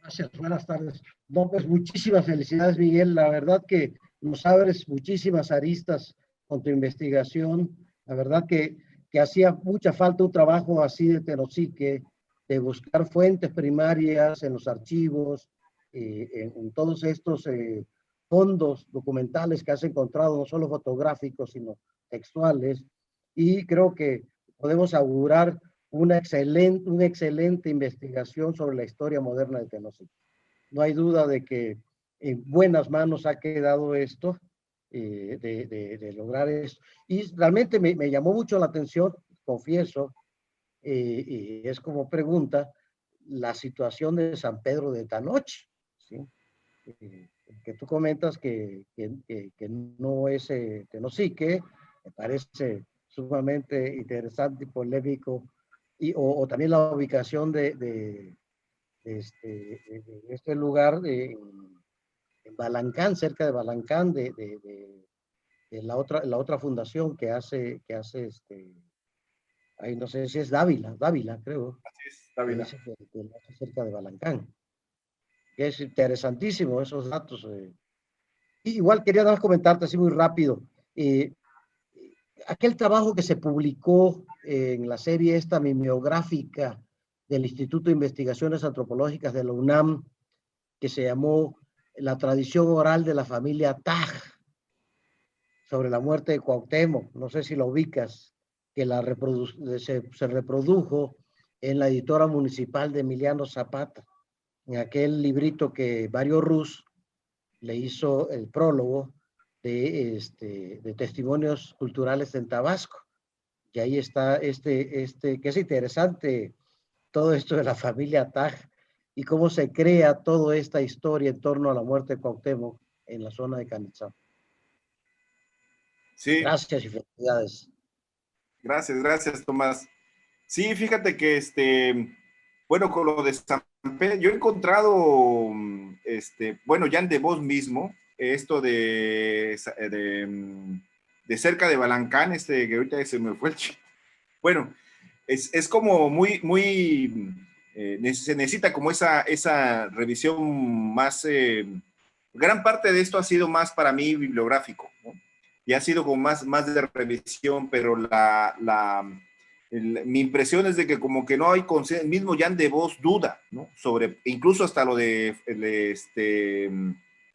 Gracias, buenas tardes. No, pues muchísimas felicidades, Miguel. La verdad que nos abres muchísimas aristas con tu investigación. La verdad que hacía mucha falta un trabajo así de Tenosique, de buscar fuentes primarias en los archivos, en todos estos fondos documentales que has encontrado, no solo fotográficos, sino textuales. Y creo que podemos augurar una excelente investigación sobre la historia moderna de Tenosique. No hay duda de que en buenas manos ha quedado esto, de lograr esto. Y realmente me llamó mucho la atención, confieso, y es como pregunta, la situación de San Pedro de Tanoche, ¿sí? Que tú comentas que no es Tenosique, me parece sumamente interesante y polémico, o también la ubicación de este lugar en Balancán, cerca de Balancán, de la otra fundación que hace ahí no sé si es Dávila creo, Así es, Dávila. que nace cerca de Balancán. Que es interesantísimo esos datos. Y igual quería nada más comentarte así muy rápido. Aquel trabajo que se publicó en la serie esta mimeográfica del Instituto de Investigaciones Antropológicas de la UNAM, que se llamó La tradición oral de la familia Taj, sobre la muerte de Cuauhtémoc, no sé si lo ubicas, que se reprodujo en la editora municipal de Emiliano Zapata, en aquel librito que Mario Ruz le hizo el prólogo de testimonios culturales en Tabasco. Y ahí está que es interesante todo esto de la familia Taj y cómo se crea toda esta historia en torno a la muerte de Cuauhtémoc en la zona de Canizá. Sí, Gracias y felicidades. gracias, Tomás. Sí, fíjate que bueno, con lo de San Pedro, yo he encontrado, bueno, ya en DeVos mismo, esto de cerca de Balancán, que ahorita se me fue el chiste. Bueno, es como se necesita como esa revisión más, gran parte de esto ha sido más para mí bibliográfico, ¿no? Y ha sido como más de revisión, pero mi impresión es de que como que no hay consenso, mismo Jan de Vos duda, ¿no? Sobre, incluso hasta lo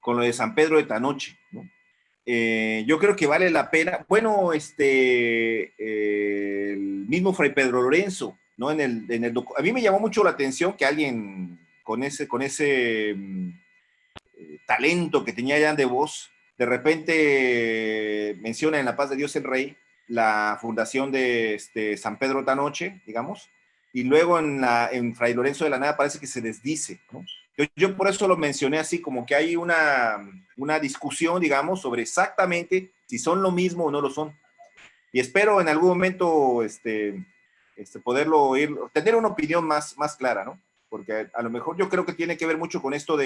con lo de San Pedro de Tanoche, ¿no? Yo creo que vale la pena, bueno, el mismo Fray Pedro Lorenzo, ¿no? A mí me llamó mucho la atención que alguien con ese talento que tenía Jan de Vos, de repente menciona en La Paz de Dios el Rey la fundación de San Pedro Tanoche, digamos, y luego en Fray Lorenzo de la Nada parece que se desdice, ¿no? Yo por eso lo mencioné así, como que hay una discusión, digamos, sobre exactamente si son lo mismo o no lo son. Y espero en algún momento poderlo oír, tener una opinión más clara, ¿no? Porque a lo mejor yo creo que tiene que ver mucho con esto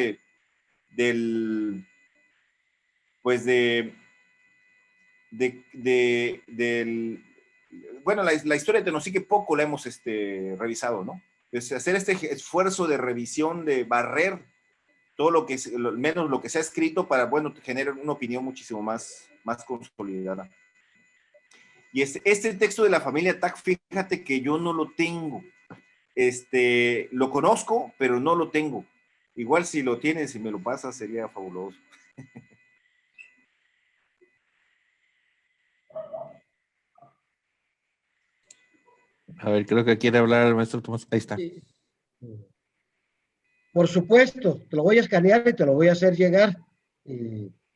bueno, la historia de Tenosique poco la hemos revisado, ¿no? Es hacer este esfuerzo de revisión, de barrer todo lo que, menos lo que se ha escrito para, bueno, generar una opinión muchísimo más consolidada. Y este texto de la familia Tac, fíjate que yo no lo tengo. Lo conozco, pero no lo tengo. Igual si lo tienes y me lo pasas, sería fabuloso. A ver, creo que quiere hablar el maestro Tomás. Ahí está. Por supuesto, te lo voy a escanear y te lo voy a hacer llegar,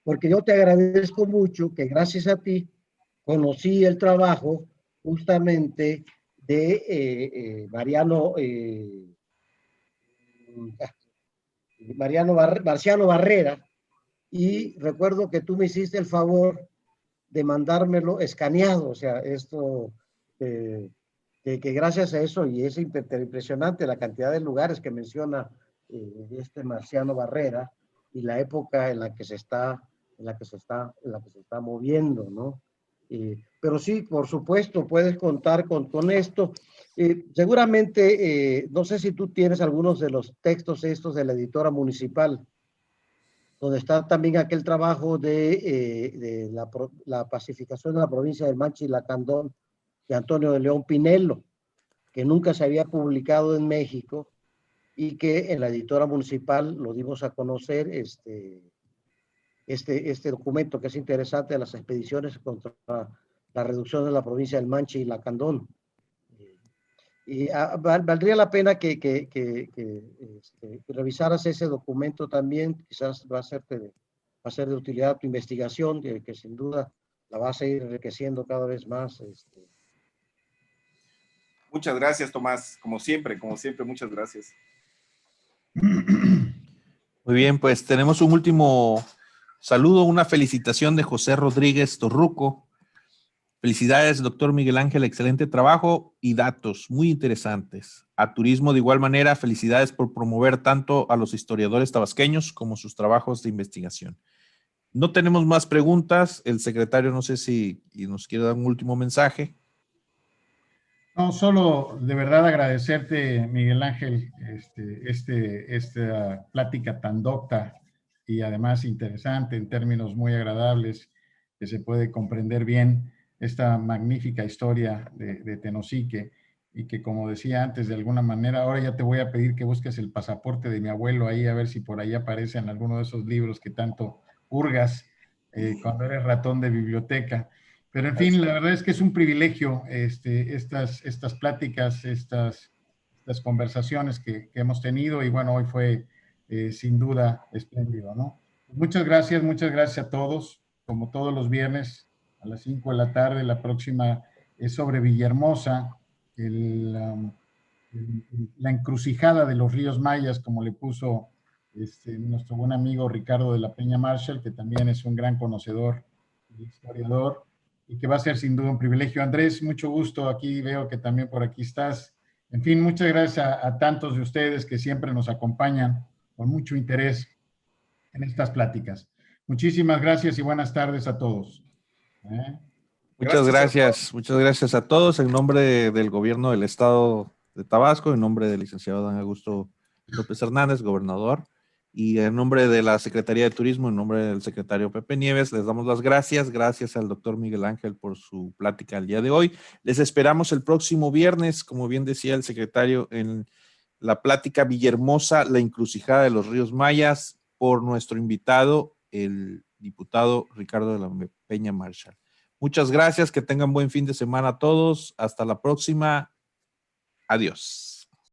porque yo te agradezco mucho que gracias a ti conocí el trabajo justamente de Marciano Barrera, y recuerdo que tú me hiciste el favor de mandármelo escaneado, o sea, esto, que gracias a eso, y es impresionante la cantidad de lugares que menciona Marciano Barrera y la época en la que se está moviendo, ¿no? Pero sí, por supuesto, puedes contar con esto. Seguramente, no sé si tú tienes algunos de los textos estos de la editora municipal, donde está también aquel trabajo de la pacificación de la provincia del Mancha y Lacandón de Antonio de León Pinelo, que nunca se había publicado en México y que en la editora municipal lo dimos a conocer, este documento que es interesante de las expediciones contra la reducción de la provincia del Mancha y Lacandón. Y valdría la pena que revisaras ese documento también, quizás va a ser de utilidad a tu investigación, que sin duda la vas a ir enriqueciendo cada vez más. Muchas gracias, Tomás. Como siempre, muchas gracias. Muy bien, pues tenemos un último saludo, una felicitación de José Rodríguez Torruco. Felicidades, doctor Miguel Ángel, excelente trabajo y datos muy interesantes. A Turismo, de igual manera, felicidades por promover tanto a los historiadores tabasqueños como sus trabajos de investigación. No tenemos más preguntas. El secretario, no sé si nos quiere dar un último mensaje. No, solo de verdad agradecerte, Miguel Ángel, esta plática tan docta y además interesante en términos muy agradables, que se puede comprender bien esta magnífica historia de Tenosique, y que, como decía antes, de alguna manera, ahora ya te voy a pedir que busques el pasaporte de mi abuelo ahí, a ver si por ahí aparece en alguno de esos libros que tanto hurgas cuando eres ratón de biblioteca. Pero en fin, la verdad es que es un privilegio estas pláticas, estas conversaciones que hemos tenido, y bueno, hoy fue sin duda espléndido, ¿no? Muchas gracias a todos. Como todos los viernes a las 5 de la tarde, la próxima es sobre Villahermosa, la encrucijada de los ríos mayas, como le puso nuestro buen amigo Ricardo de la Peña Marshall, que también es un gran conocedor y historiador, y que va a ser sin duda un privilegio. Andrés, mucho gusto, aquí veo que también por aquí estás. En fin, muchas gracias a tantos de ustedes que siempre nos acompañan con mucho interés en estas pláticas. Muchísimas gracias y buenas tardes a todos. Muchas gracias a todos. En nombre del gobierno del estado de Tabasco, en nombre del licenciado don Augusto López Hernández, gobernador, y en nombre de la Secretaría de Turismo, en nombre del secretario Pepe Nieves, les damos las gracias. Gracias al doctor Miguel Ángel por su plática el día de hoy. Les esperamos el próximo viernes, como bien decía el secretario, en la plática Villahermosa, la encrucijada de los ríos mayas, por nuestro invitado, el diputado Ricardo de la Peña Marshall. Muchas gracias, que tengan buen fin de semana a todos. Hasta la próxima. Adiós.